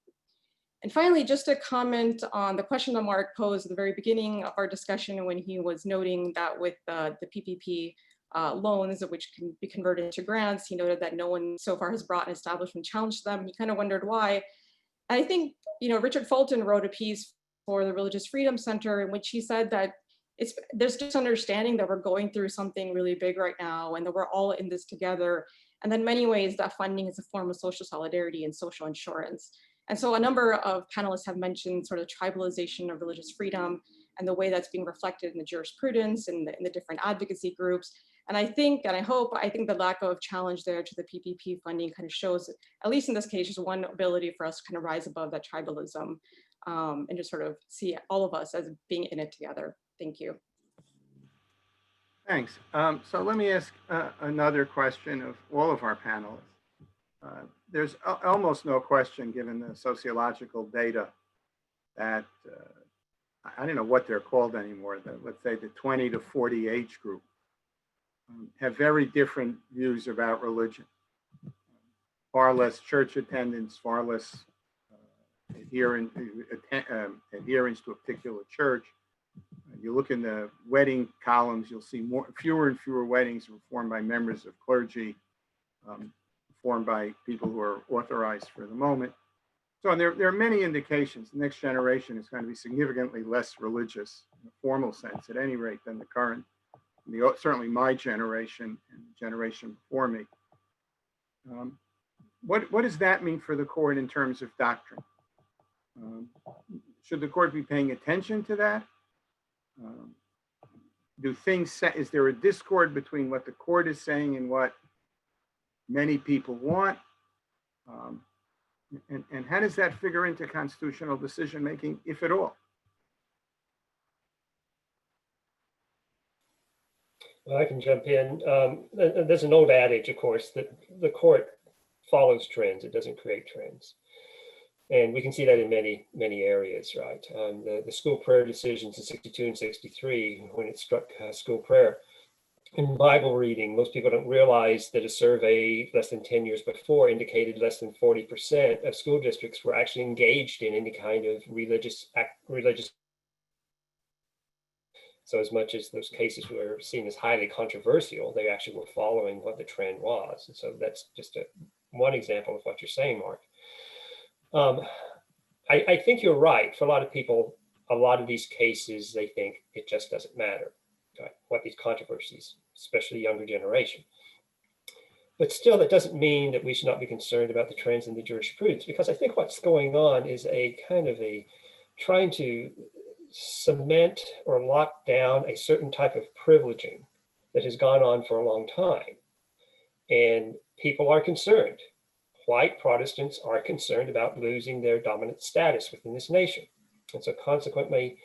And finally, just to comment on the question that Mark posed at the very beginning of our discussion when he was noting that with the PPP loans, which can be converted into grants, he noted that no one so far has brought an establishment challenge to them. He kind of wondered why. And I think, Richard Fulton wrote a piece for the Religious Freedom Center in which he said that there's just understanding that we're going through something really big right now and that we're all in this together. And then in many ways that funding is a form of social solidarity and social insurance. And so a number of panelists have mentioned sort of tribalization of religious freedom and the way that's being reflected in the jurisprudence and in the different advocacy groups. And I think, and I hope, I think the lack of challenge there to the PPP funding kind of shows, at least in this case, just one ability for us to kind of rise above that tribalism and just sort of see all of us as being in it together. Thank you. Thanks. So let me ask another question of all of our panelists. There's almost no question, given the sociological data, that I don't know what they're called anymore, let's say the 20 to 40 age group, have very different views about religion. Far less church attendance, far less adherence to a particular church. You look in the wedding columns, you'll see fewer and fewer weddings performed by members of clergy, performed by people who are authorized for the moment. So there are many indications the next generation is going to be significantly less religious in a formal sense, at any rate, than the current, certainly my generation and the generation before me. What does that mean for the court in terms of doctrine? Should the court be paying attention to that? Is there a discord between what the court is saying and what many people want? And how does that figure into constitutional decision making, if at all? Well, I can jump in. There's an old adage, of course, that the court follows trends. It doesn't create trends. And we can see that in many, many areas, right? The school prayer decisions in 62 and 63, when it struck school prayer. In Bible reading, most people don't realize that a survey less than 10 years before indicated less than 40% of school districts were actually engaged in any kind of religious. So as much as those cases were seen as highly controversial, they actually were following what the trend was. And so that's just one example of what you're saying, Mark. I think you're right. For a lot of people, a lot of these cases, they think it just doesn't matter, right? What these controversies, especially younger generation. But still, that doesn't mean that we should not be concerned about the trends in the jurisprudence, because I think what's going on is a kind of trying to cement or lock down a certain type of privileging that has gone on for a long time. And people are concerned. White Protestants are concerned about losing their dominant status within this nation. And so consequently,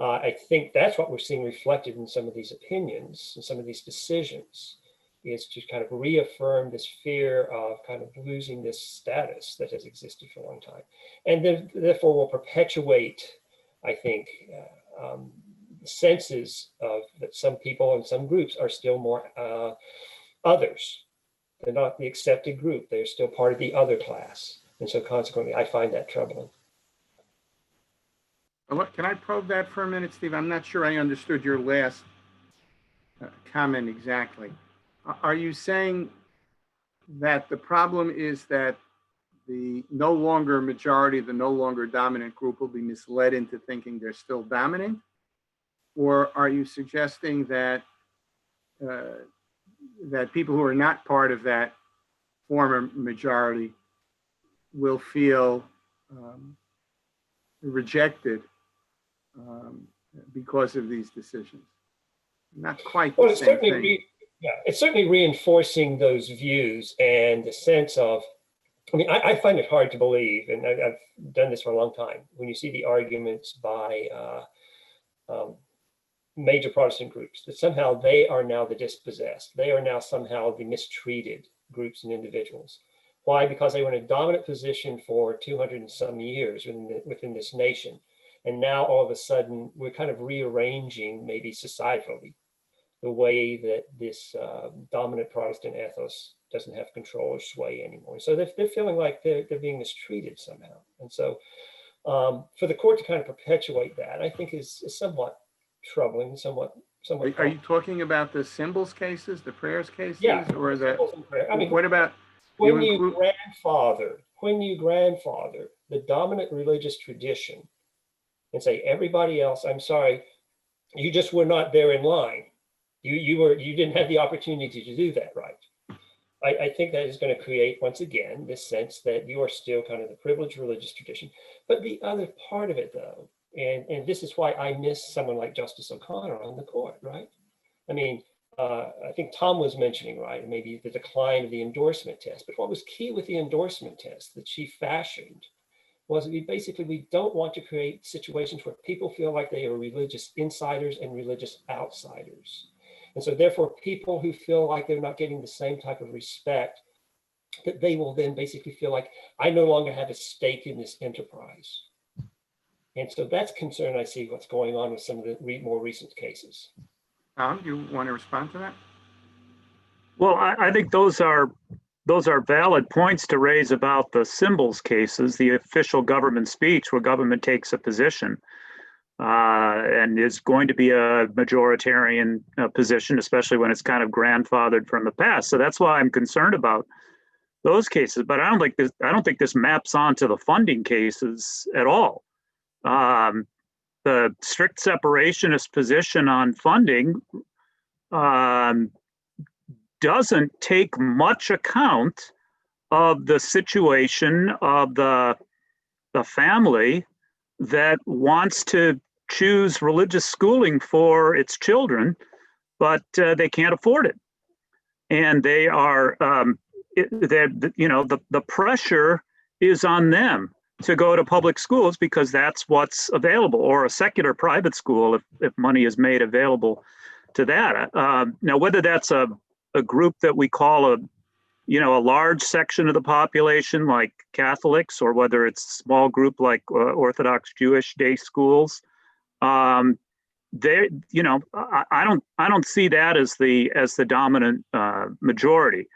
I think that's what we're seeing reflected in some of these opinions and some of these decisions, is to kind of reaffirm this fear of kind of losing this status that has existed for a long time. And then therefore will perpetuate, I think, senses of that some people and some groups are still more others. They're not the accepted group. They're still part of the other class. And so consequently, I find that troubling. Can I probe that for a minute, Steve? I'm not sure I understood your last comment exactly. Are you saying that the problem is that the no longer majority, the no longer dominant group will be misled into thinking they're still dominant? Or are you suggesting that that people who are not part of that former majority will feel rejected because of these decisions? Not quite the same thing. It's certainly reinforcing those views and the sense of, I mean, I find it hard to believe, and I've done this for a long time, when you see the arguments by major Protestant groups that somehow they are now the dispossessed. They are now somehow the mistreated groups and individuals. Why? Because they were in a dominant position for 200 and some years within this nation. And now all of a sudden we're kind of rearranging, maybe societally, the way that this dominant Protestant ethos doesn't have control or sway anymore. So they're feeling like they're being mistreated somehow. And so for the court to kind of perpetuate that, I think is somewhat troubling, somewhat. Are you talking about the symbols cases, the prayers cases? Yeah, or the, I mean, what about when you grandfather the dominant religious tradition and say everybody else, I'm sorry, You just were not there in line. You didn't have the opportunity to do that, right? I think that is going to create, once again, this sense that you are still kind of the privileged religious tradition. But the other part of it, though, and this is why I miss someone like Justice O'Connor on the court, right? I mean, I think Tom was mentioning, right, maybe the decline of the endorsement test. But what was key with the endorsement test that she fashioned was we don't want to create situations where people feel like they are religious insiders and religious outsiders. And so therefore, people who feel like they're not getting the same type of respect, that they will then basically feel like, I no longer have a stake in this enterprise. And so that's concern I see what's going on with some of the more recent cases. Tom, you want to respond to that? Well, I think those are valid points to raise about the symbols cases, the official government speech where government takes a position and is going to be a majoritarian position, especially when it's kind of grandfathered from the past. So that's why I'm concerned about those cases. But I don't think this maps onto the funding cases at all. The strict separationist position on funding doesn't take much account of the situation of the family that wants to choose religious schooling for its children, but they can't afford it. And they are, the pressure is on them to go to public schools because that's what's available, or a secular private school if money is made available to that. Now, whether that's a group that we call a large section of the population like Catholics, or whether it's a small group like Orthodox Jewish day schools, I don't see that as the dominant majority.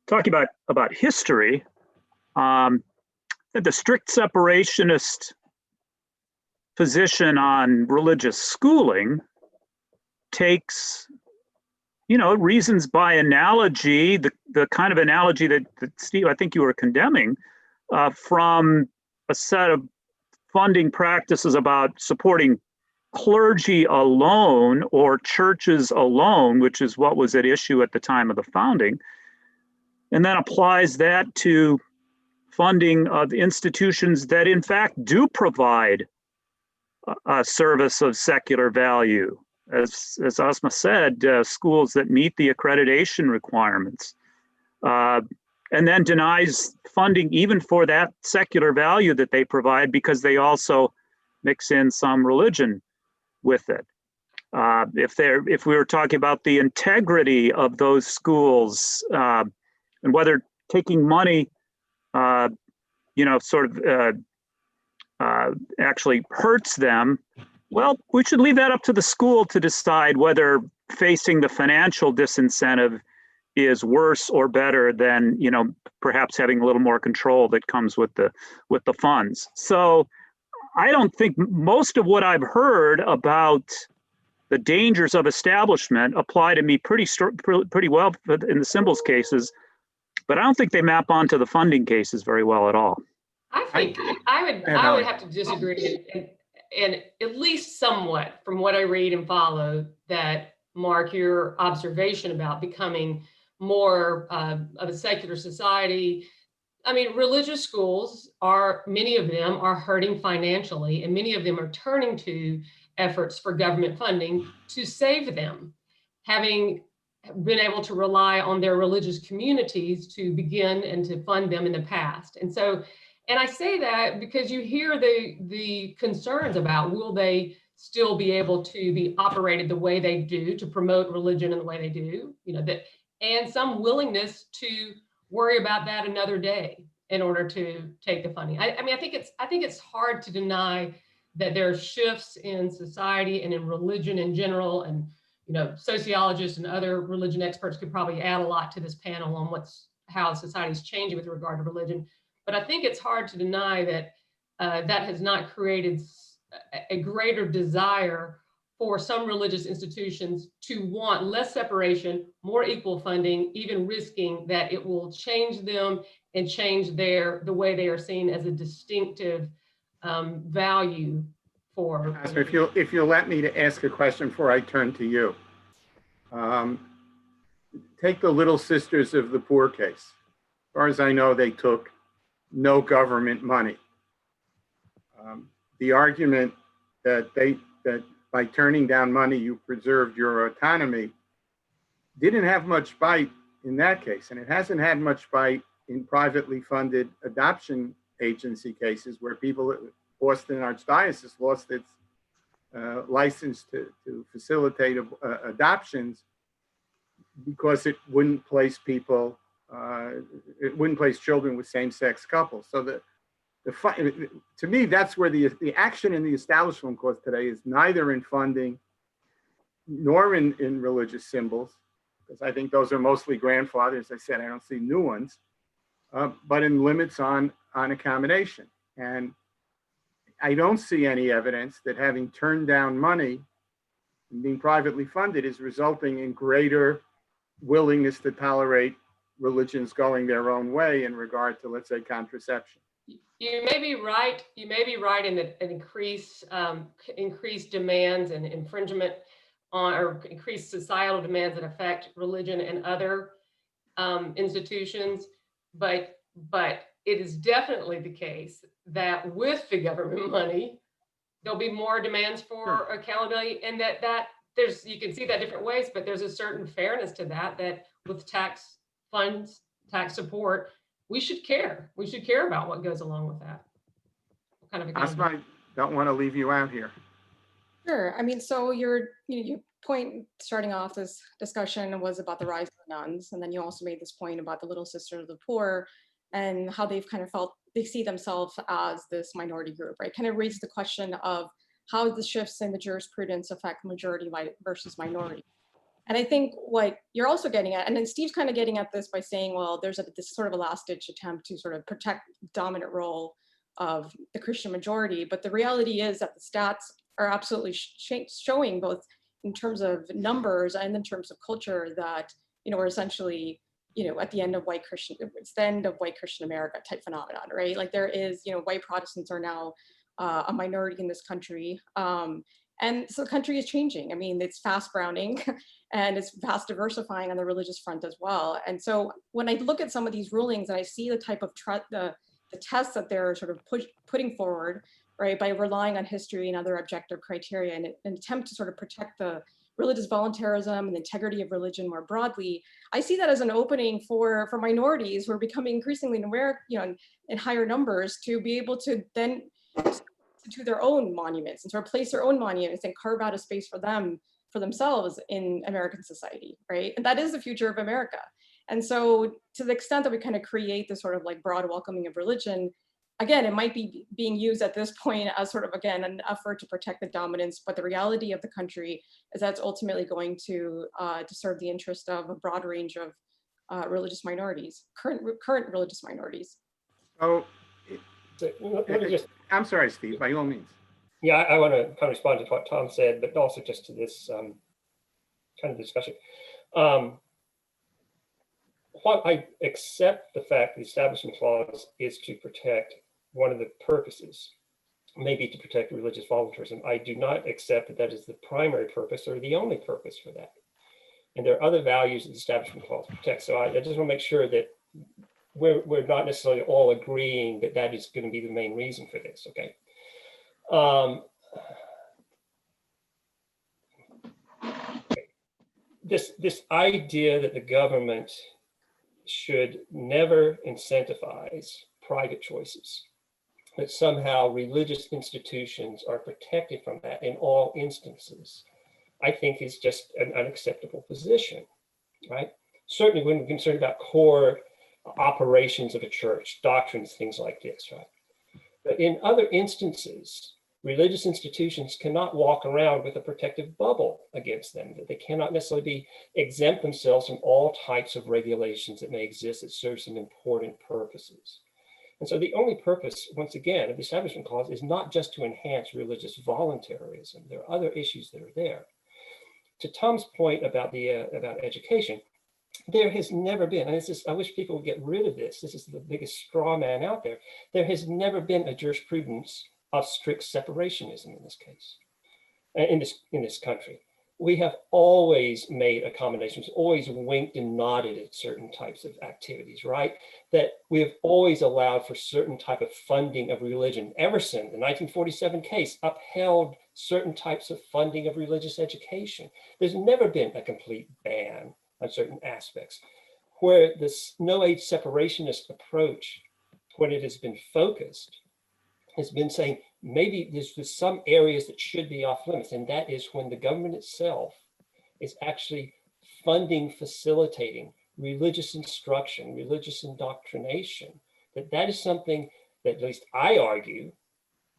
Talking about history, the strict separationist position on religious schooling takes, reasons by analogy, the kind of analogy that Steve, I think you were condemning, from a set of funding practices about supporting clergy alone or churches alone, which is what was at issue at the time of the founding, and then applies that to funding of institutions that in fact do provide a service of secular value. As Asma said, schools that meet the accreditation requirements, and then denies funding even for that secular value that they provide because they also mix in some religion with it. If we were talking about the integrity of those schools, and whether taking money, actually hurts them, well, we should leave that up to the school to decide whether facing the financial disincentive is worse or better than, perhaps having a little more control that comes with the funds. So I don't think most of what I've heard about the dangers of establishment apply to me pretty well in the symbols cases, but I don't think they map onto the funding cases very well at all. I think I would have to disagree, and at least somewhat from what I read and follow, that Mark, your observation about becoming more of a secular society. I mean, religious schools many of them are hurting financially, and many of them are turning to efforts for government funding to save them, having been able to rely on their religious communities to begin and to fund them in the past. And so, and I say that because you hear the concerns about, will they still be able to be operated the way they do to promote religion in the way they do, and some willingness to worry about that another day in order to take the funding. I think it's hard to deny that there are shifts in society and in religion in general, and sociologists and other religion experts could probably add a lot to this panel on how society is changing with regard to religion. But I think it's hard to deny that that has not created a greater desire for some religious institutions to want less separation, more equal funding, even risking that it will change them and change the way they are seen as a distinctive value for. If you'll let me to ask a question before I turn to you. Take the Little Sisters of the Poor case. As far as I know, they took no government money. The argument that by turning down money, you preserved your autonomy didn't have much bite in that case. And it hasn't had much bite in privately funded adoption agency cases where people, Boston Archdiocese lost its license to facilitate adoptions because it wouldn't place people, it wouldn't place children with same-sex couples. So to me, that's where the action in the Establishment Clause today is neither in funding nor in religious symbols, because I think those are mostly grandfathered. As I said, I don't see new ones, but in limits on accommodation. And I don't see any evidence that having turned down money and being privately funded is resulting in greater willingness to tolerate religions going their own way in regard to, let's say, contraception. You may be right. You may be right in that increased demands and infringement on, or increased societal demands that affect religion and other institutions. But it is definitely the case that with the government money, there'll be more demands for accountability, and that there's, you can see that different ways, but there's a certain fairness to that with tax funds, tax support, we should care. We should care about what goes along with that. What kind of accountability? I don't want to leave you out here. Sure. I mean, so your point starting off this discussion was about the rise of the nuns, and then you also made this point about the Little Sisters of the Poor and how they've kind of felt they see themselves as this minority group, right? Kind of raised the question of how the shifts in the jurisprudence affect majority versus minority. And I think what you're also getting at, and then Steve's kind of getting at this by saying, well, there's this sort of a last-ditch attempt to sort of protect the dominant role of the Christian majority. But the reality is that the stats are absolutely showing, both in terms of numbers and in terms of culture, that, you know, we're essentially, you know, at the end of white Christian, it's the end of white Christian America type phenomenon, right? Like there is, you know, white Protestants are now a minority in this country. And so the country is changing. I mean, it's fast browning and it's fast diversifying on the religious front as well. And so when I look at some of these rulings and I see the type of the tests that they're sort of putting forward, right, by relying on history and other objective criteria in an attempt to sort of protect the religious volunteerism and the integrity of religion more broadly, I see that as an opening for minorities who are becoming increasingly aware, you know, in higher numbers, to be able to then to their own monuments and sort of place their own monuments and carve out a space for themselves in American society, right? And that is the future of America. And so to the extent that we kind of create this sort of like broad welcoming of religion, again, it might be being used at this point as sort of, again, an effort to protect the dominance, but the reality of the country is that's ultimately going to serve the interest of a broad range of religious minorities, current religious minorities. Oh, Let me just, I'm sorry, Steve, by all means. yeah, I want to kind of respond to what Tom said, but also just to this kind of discussion. While I accept the fact the Establishment Clause is to protect, one of the purposes may be to protect religious volunteerism, I do not accept that that is the primary purpose or the only purpose for that. And there are other values that the Establishment Clause protects. So I just want to make sure that we're not necessarily all agreeing that that is going to be the main reason for this, okay? This idea that the government should never incentivize private choices, that somehow religious institutions are protected from that in all instances, I think is just an unacceptable position, right? Certainly when we're concerned about core operations of a church, doctrines, things like this, right? But in other instances, religious institutions cannot walk around with a protective bubble against them, that they cannot necessarily exempt themselves from all types of regulations that may exist that serve some important purposes. And so the only purpose, once again, of the Establishment Clause is not just to enhance religious voluntarism. There are other issues that are there. To Tom's point about about education, there has never been, and I wish people would get rid of this. This is the biggest straw man out there. There has never been a jurisprudence of strict separationism in this case, in this country. We have always made accommodations, always winked and nodded at certain types of activities, right? That we have always allowed for certain type of funding of religion. Emerson, the 1947 case, upheld certain types of funding of religious education. There's never been a complete ban on certain aspects. Where this no-aid separationist approach, when it has been focused, has been saying maybe there's some areas that should be off limits, and that is when the government itself is actually funding, facilitating religious instruction, religious indoctrination. That is something that, at least I argue,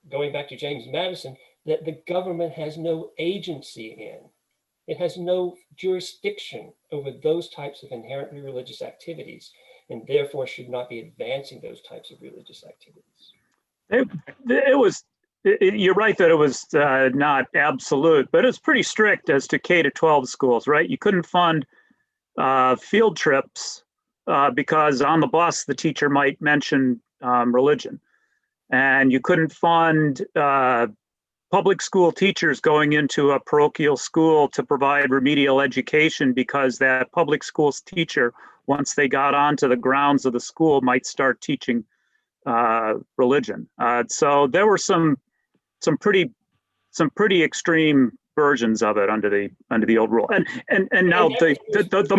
going back to James Madison, that the government has no agency in. It has no jurisdiction over those types of inherently religious activities, and therefore should not be advancing those types of religious activities. You're right that it was not absolute, but it's pretty strict as to K to 12 schools, right? You couldn't fund field trips because on the bus, the teacher might mention religion. And you couldn't fund public school teachers going into a parochial school to provide remedial education because that public school's teacher, once they got onto the grounds of the school, might start teaching religion. So there were some pretty extreme versions of it under the old rule. And now the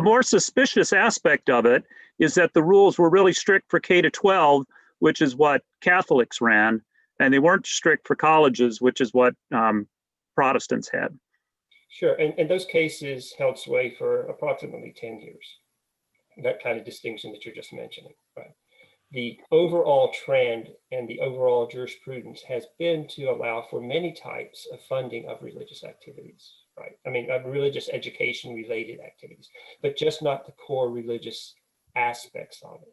more suspicious aspect of it is that the rules were really strict for K to 12, which is what Catholics ran, and they weren't strict for colleges, which is what Protestants had. Sure, and those cases held sway for approximately 10 years. That kind of distinction that you're just mentioning, right? The overall trend and the overall jurisprudence has been to allow for many types of funding of religious activities, right? I mean, of religious education related activities, but just not the core religious aspects of it.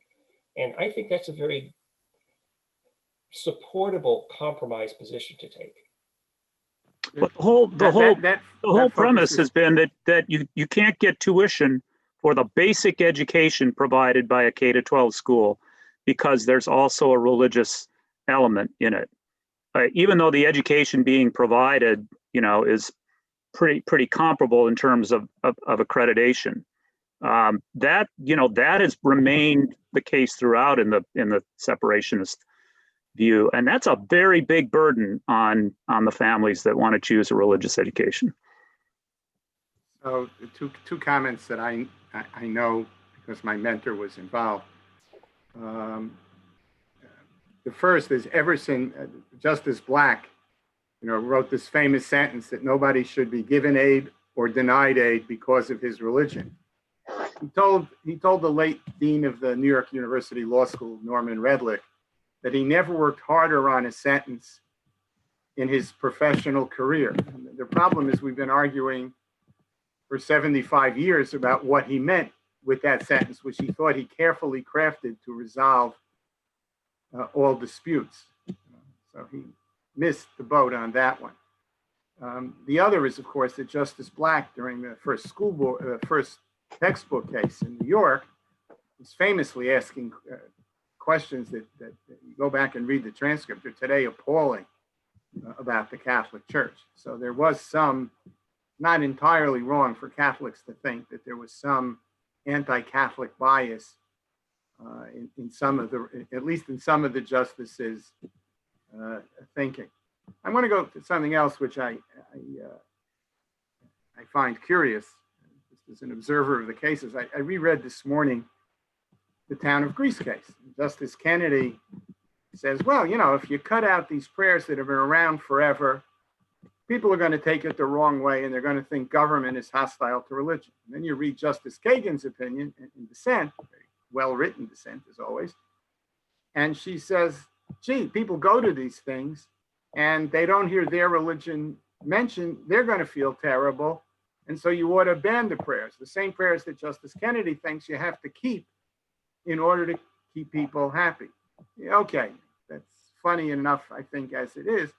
And I think that's a very supportable compromise position to take. But the whole premise has been that you can't get tuition for the basic education provided by a K to 12 school, because there's also a religious element in it. Even though the education being provided, is pretty comparable in terms of accreditation. That has remained the case throughout in the separationist view, and that's a very big burden on the families that want to choose a religious education. So two comments that I know because my mentor was involved. The first is Justice Black, wrote this famous sentence that nobody should be given aid or denied aid because of his religion. He told the late dean of the New York University Law School, Norman Redlich, that he never worked harder on a sentence in his professional career. And the problem is we've been arguing for 75 years about what he meant with that sentence, which he thought he carefully crafted to resolve all disputes. So he missed the boat on that one. The other is, of course, that Justice Black, during the first first textbook case in New York, was famously asking questions that you go back and read the transcript, are today appalling about the Catholic Church. So there was some, not entirely wrong for Catholics to think that there was some anti-Catholic bias in some of the, at least in some of the justices' thinking. I want to go to something else which I find curious. Just as an observer of the cases, I reread this morning the Town of Greece case. Justice Kennedy says, well, if you cut out these prayers that have been around forever, people are going to take it the wrong way and they're going to think government is hostile to religion. And then you read Justice Kagan's opinion in dissent, very well-written dissent as always, and she says, gee, people go to these things and they don't hear their religion mentioned, they're going to feel terrible, and so you ought to ban the prayers, the same prayers that Justice Kennedy thinks you have to keep in order to keep people happy. Okay, that's funny enough, I think, as it is,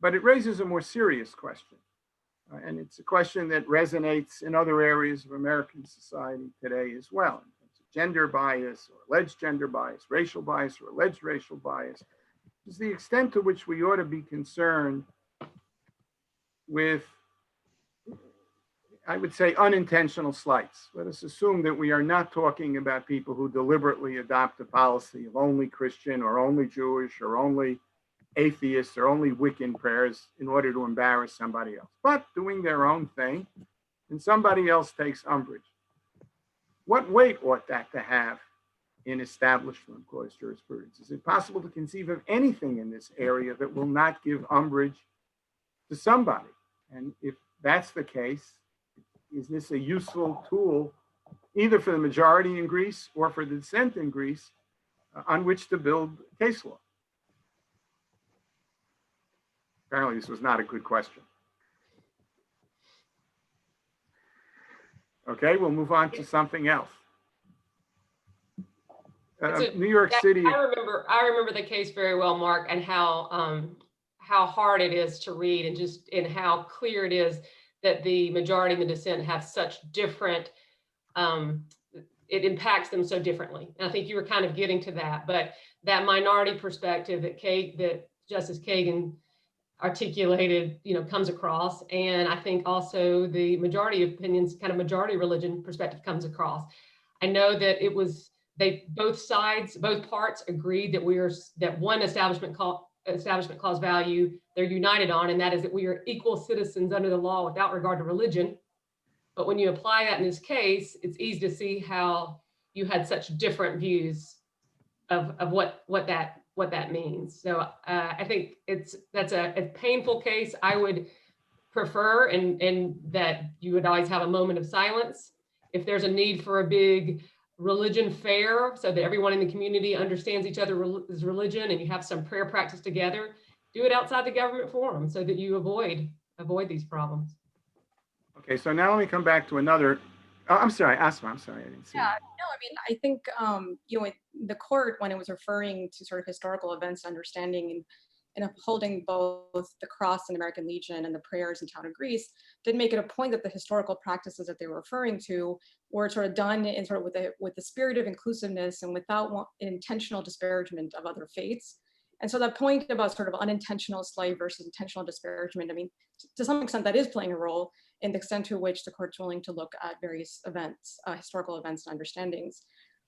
but it raises a more serious question. And it's a question that resonates in other areas of American society today as well. In terms of gender bias or alleged gender bias, racial bias or alleged racial bias, is the extent to which we ought to be concerned with, I would say, unintentional slights. Let us assume that we are not talking about people who deliberately adopt a policy of only Christian or only Jewish or only atheists or only Wiccan prayers in order to embarrass somebody else, but doing their own thing, and somebody else takes umbrage. What weight ought that to have in establishment clause jurisprudence? Is it possible to conceive of anything in this area that will not give umbrage to somebody? And if that's the case, is this a useful tool either for the majority in Greece or for the dissent in Greece on which to build case law? Apparently, this was not a good question. Okay, we'll move on to something else. New York City. I remember the case very well, Mark, and how hard it is to read, and how clear it is that the majority and the dissent have such different. It impacts them so differently, and I think you were kind of getting to that. But that minority perspective that Justice Kagan articulated, comes across, and I think also the majority opinions, kind of majority religion perspective, comes across. I know that both parts agreed that one establishment clause value they're united on, and that is that we are equal citizens under the law without regard to religion. But when you apply that in this case, it's easy to see how you had such different views of what that means. So I think that's a painful case. I would prefer and that you would always have a moment of silence. If there's a need for a big religion fair so that everyone in the community understands each other's religion and you have some prayer practice together, do it outside the government forum so that you avoid these problems. Okay, so now let me come back to another. Oh, I'm sorry, Asma, I'm sorry, I didn't see. Yeah, no, I mean, I think, the court, when it was referring to sort of historical events, understanding and upholding both the Cross and American Legion and the prayers in town of Greece, did make it a point that the historical practices that they were referring to were sort of done in sort of with the spirit of inclusiveness and without intentional disparagement of other faiths. And so that point about sort of unintentional slight versus intentional disparagement, I mean, to some extent that is playing a role in the extent to which the court's willing to look at various events, historical events and understandings.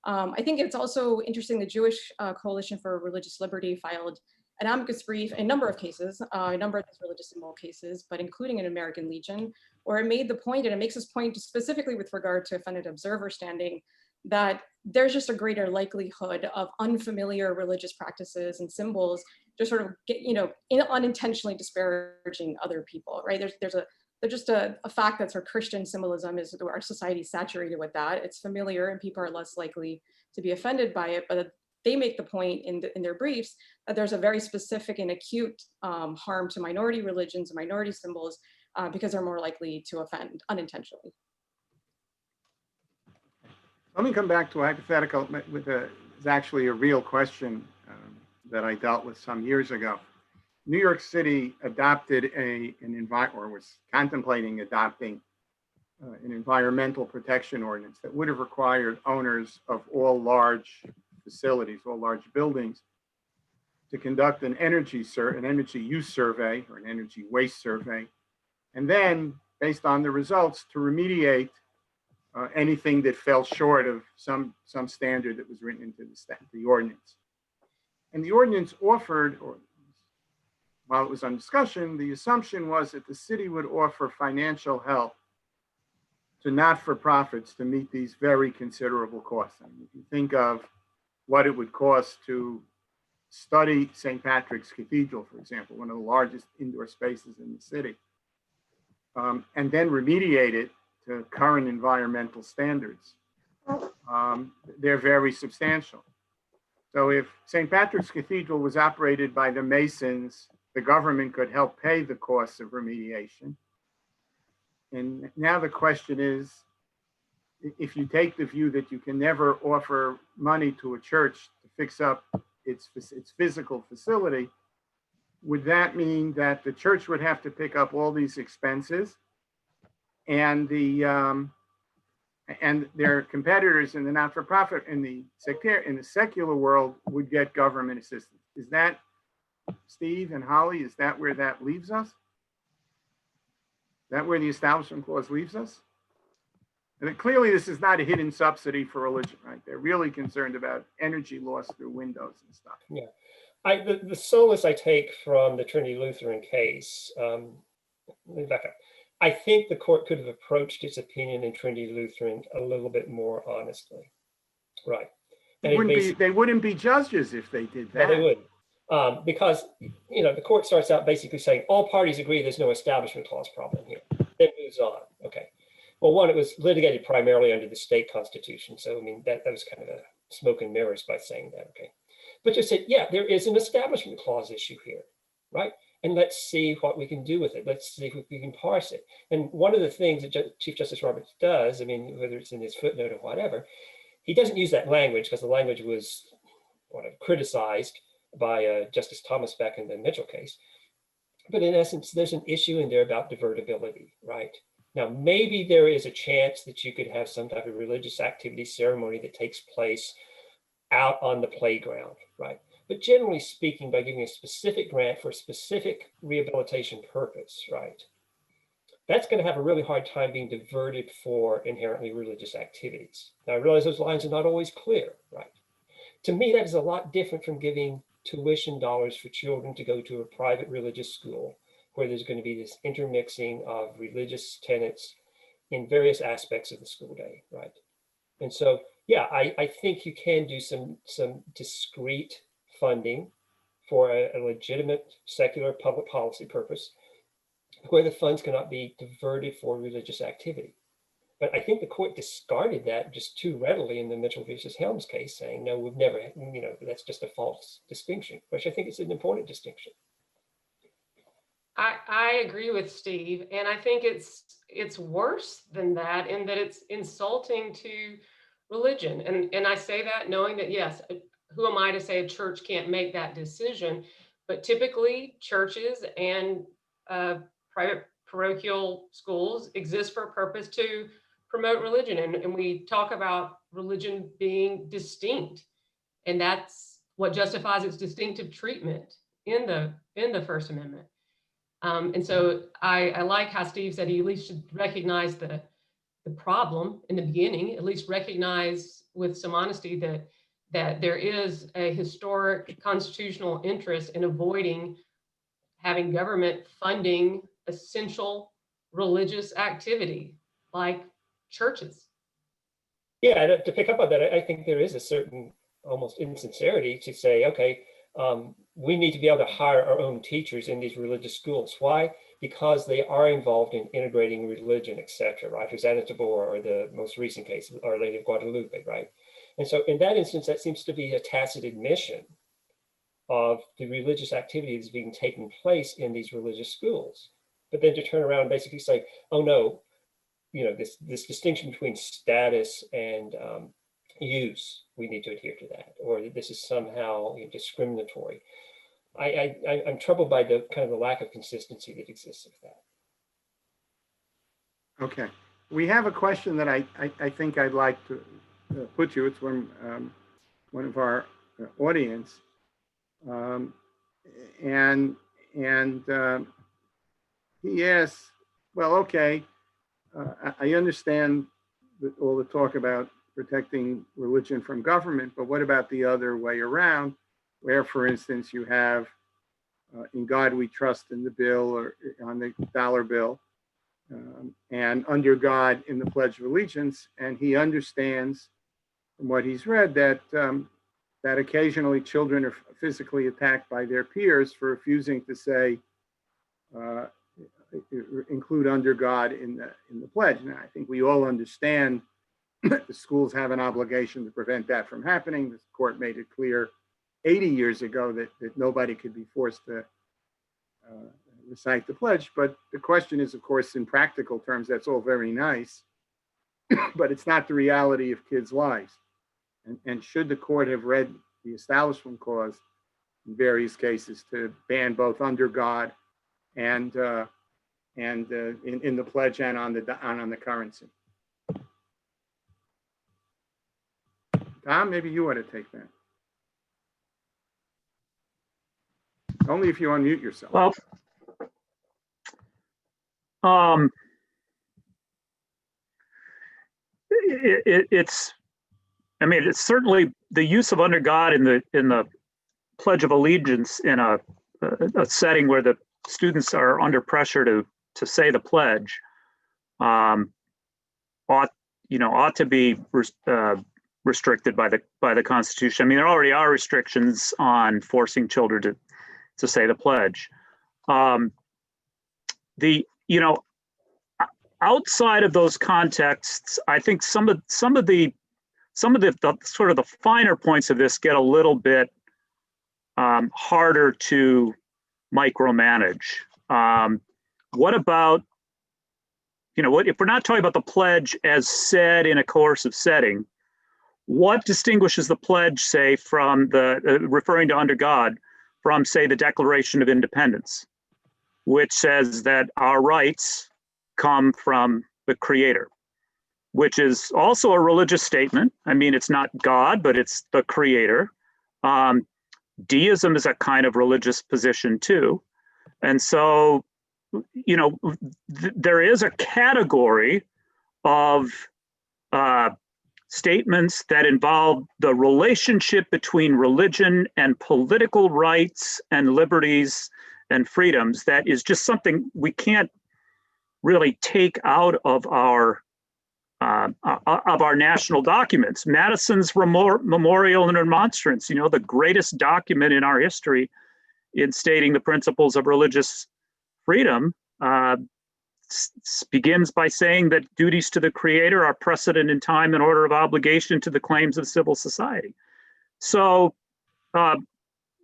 I think it's also interesting the Jewish Coalition for Religious Liberty filed an amicus brief in a number of cases, a number of these religious symbol cases, but including an American Legion, where it made the point, and it makes this point specifically with regard to offended observer standing, that there's just a greater likelihood of unfamiliar religious practices and symbols just sort of unintentionally disparaging other people, right? There's just a fact that sort of Christian symbolism is, our society is saturated with that. It's familiar and people are less likely to be offended by it, but they make the point in their briefs that there's a very specific and acute harm to minority religions and minority symbols because they're more likely to offend unintentionally. Let me come back to a hypothetical it's actually a real question that I dealt with some years ago. New York City adopted was contemplating adopting an environmental protection ordinance that would have required owners of all large facilities, all large buildings, to conduct an energy use survey or an energy waste survey, and then, based on the results, to remediate anything that fell short of some standard that was written into the ordinance. And the ordinance offered, or while it was on discussion, the assumption was that the city would offer financial help to not-for-profits to meet these very considerable costs. I mean, if you think of what it would cost to study St. Patrick's Cathedral, for example, one of the largest indoor spaces in the city, and then remediate it to current environmental standards, they're very substantial. So if St. Patrick's Cathedral was operated by the Masons, the government could help pay the costs of remediation. And now the question is, if you take the view that you can never offer money to a church to fix up its physical facility, would that mean that the church would have to pick up all these expenses, and their competitors in the not-for-profit, in the secular world, would get government assistance? Is that, Steve and Holly, is that where that leaves us? Is that where the Establishment Clause leaves us? And clearly, this is not a hidden subsidy for religion, right? They're really concerned about energy loss through windows and stuff. Yeah. The solace I take from the Trinity Lutheran case, let me back up. I think the court could have approached its opinion in Trinity Lutheran a little bit more honestly, right? And they wouldn't be judges if they did that. No, they wouldn't, because the court starts out basically saying all parties agree there's no Establishment Clause problem here. Then moves on. Okay. Well, one, it was litigated primarily under the state constitution, so I mean that was kind of a smoke and mirrors by saying that. Okay. But just said, yeah, there is an Establishment Clause issue here, right? And let's see what we can do with it. Let's see if we can parse it. And one of the things that Chief Justice Roberts does, I mean, whether it's in his footnote or whatever, he doesn't use that language because the language was criticized by Justice Thomas back in the Mitchell case. But in essence, there's an issue in there about divertibility, right? Now, maybe there is a chance that you could have some type of religious activity ceremony that takes place out on the playground, right? But generally speaking, by giving a specific grant for a specific rehabilitation purpose, right? That's going to have a really hard time being diverted for inherently religious activities. Now, I realize those lines are not always clear, right? To me, that is a lot different from giving tuition dollars for children to go to a private religious school where there's going to be this intermixing of religious tenets in various aspects of the school day, right? And so, yeah, I think you can do some discrete funding for a legitimate secular public policy purpose where the funds cannot be diverted for religious activity. But I think the court discarded that just too readily in the Mitchell versus Helms case, saying, no, we've never, that's just a false distinction, which I think is an important distinction. I agree with Steve, and I think it's worse than that in that it's insulting to religion. And I say that knowing that, yes, who am I to say a church can't make that decision? But typically churches and private parochial schools exist for a purpose to promote religion. And we talk about religion being distinct. And that's what justifies its distinctive treatment in the First Amendment. And so I like how Steve said he at least should recognize the problem in the beginning, at least recognize with some honesty that there is a historic constitutional interest in avoiding having government funding essential religious activity like churches. Yeah, to pick up on that, I think there is a certain almost insincerity to say, okay, we need to be able to hire our own teachers in these religious schools. Why? Because they are involved in integrating religion, et cetera, right? Hosanna Tabor, or the most recent case, Our Lady of Guadalupe, right? And so in that instance, that seems to be a tacit admission of the religious activities being taking place in these religious schools. But then to turn around and basically say, oh no, this distinction between status and use, we need to adhere to that, or this is somehow discriminatory. I'm troubled by the kind of the lack of consistency that exists with that. Okay, we have a question that I think I'd like to put you. It's from one of our audience, and he asks, well, okay, I understand all the talk about protecting religion from government, but what about the other way around, where, for instance, you have in God we trust in the bill or on the dollar bill, and under God in the Pledge of Allegiance, and he understands from what he's read that that occasionally children are physically attacked by their peers for refusing to say include under God in the pledge. Now, I think we all understand the schools have an obligation to prevent that from happening. The court made it clear 80 years ago that nobody could be forced to recite the pledge. But the question is, of course, in practical terms, that's all very nice. but it's not the reality of kids' lives. And should the court have read the Establishment Clause in various cases to ban both under God and in the pledge and on the currency? Tom, maybe you want to take that. Only if you unmute yourself. Well, it's certainly the use of under God in the Pledge of Allegiance in a setting where the students are under pressure to say the pledge ought to be restricted by the Constitution. I mean, there already are restrictions on forcing children to say the pledge. Outside of those contexts, I think some of the sort of the finer points of this get a little bit harder to micromanage. What about, if we're not talking about the pledge as said in a coercive setting, what distinguishes the pledge, say, from referring to under God, from, say, the Declaration of Independence, which says that our rights come from the Creator, which is also a religious statement. I mean, it's not God, but it's the Creator. Deism is a kind of religious position too. And so, there is a category of statements that involve the relationship between religion and political rights and liberties and freedoms that is just something we can't really take out of our national documents. Madison's Memorial and Remonstrance, the greatest document in our history in stating the principles of religious freedom, begins by saying that duties to the Creator are precedent in time and order of obligation to the claims of civil society. So I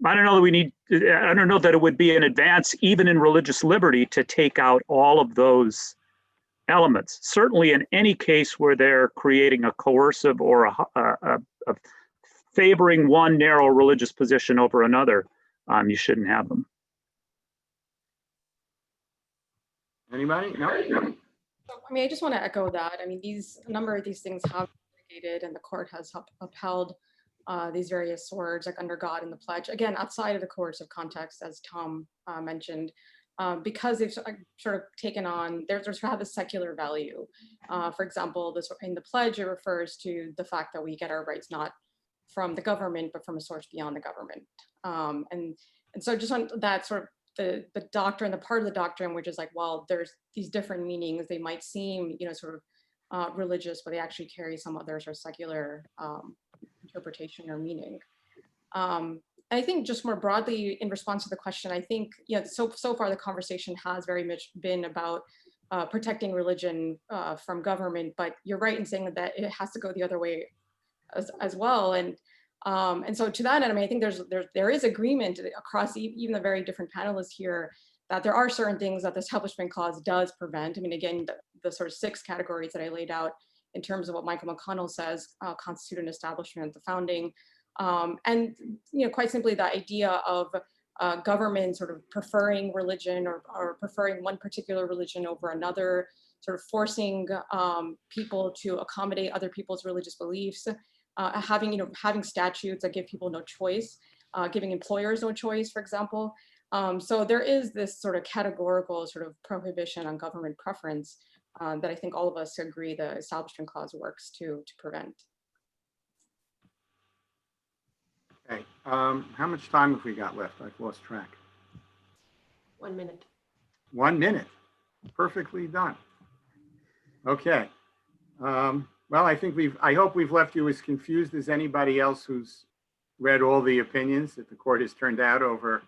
don't know that it would be an advance even in religious liberty to take out all of those elements. Certainly in any case where they're creating a coercive or a favoring one narrow religious position over another, you shouldn't have them. Anybody? No? I just want to echo that. A number of these things have been litigated, and the court has upheld these various words like under God and the pledge, again, outside of the coercive context, as Tom mentioned, because they've sort of taken on, they're sort of have a secular value. For example, in the pledge, it refers to the fact that we get our rights not from the government, but from a source beyond the government. And so just on that sort of the doctrine, the part of the doctrine, which is like, well, there's these different meanings, they might seem, sort of religious, but they actually carry some other sort of secular interpretation or meaning. I think just more broadly in response to the question, I think, so far the conversation has very much been about protecting religion from government, but you're right in saying that it has to go the other way as well. And so to that end, I think there is agreement across even the very different panelists here that there are certain things that the Establishment Clause does prevent. Again, the sort of 6 categories that I laid out in terms of what Michael McConnell says constitute an establishment at the founding. And quite simply the idea of government sort of preferring religion or preferring one particular religion over another, sort of forcing people to accommodate other people's religious beliefs, having statutes that give people no choice, giving employers no choice, for example. So there is this sort of categorical sort of prohibition on government preference that I think all of us agree the Establishment Clause works to prevent. Okay, how much time have we got left? I've lost track. 1 minute. 1 minute, perfectly done. Okay. Well, I hope we've left you as confused as anybody else who's read all the opinions that the court has turned out over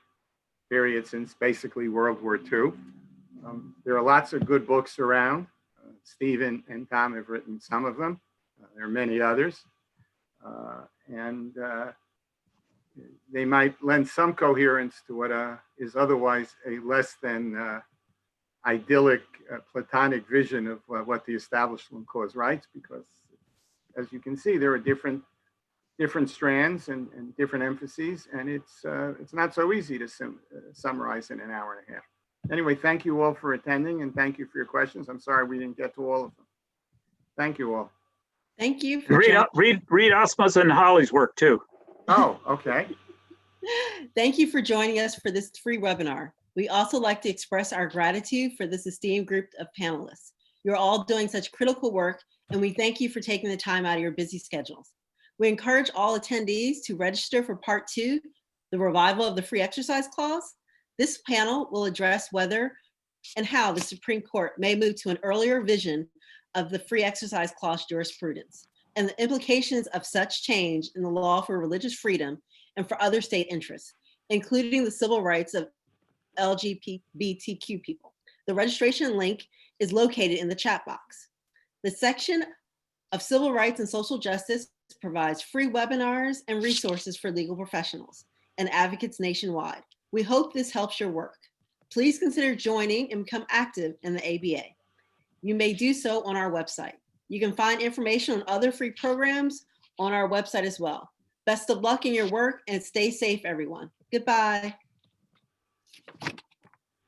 period since basically World War II. There are lots of good books around. Stephen and Tom have written some of them. There are many others. And they might lend some coherence to what is otherwise a less than idyllic, platonic vision of what the Establishment Clause writes, because as you can see, there are different strands and different emphases, and it's not so easy to summarize in an hour and a half. Anyway, thank you all for attending, and thank you for your questions. I'm sorry we didn't get to all of them. Thank you all. Thank you. For Read Asma's and Holly's work too. Oh, okay. Thank you for joining us for this free webinar. We also like to express our gratitude for this esteemed group of panelists. You're all doing such critical work, and we thank you for taking the time out of your busy schedules. We encourage all attendees to register for part 2, the revival of the free exercise clause. This panel will address whether and how the Supreme Court may move to an earlier vision of the free exercise clause jurisprudence and the implications of such change in the law for religious freedom and for other state interests, including the civil rights of LGBTQ people. The registration link is located in the chat box. The section of Civil Rights and Social Justice provides free webinars and resources for legal professionals and advocates nationwide. We hope this helps your work. Please consider joining and become active in the ABA. You may do so on our website. You can find information on other free programs on our website as well. Best of luck in your work and stay safe, everyone. Goodbye.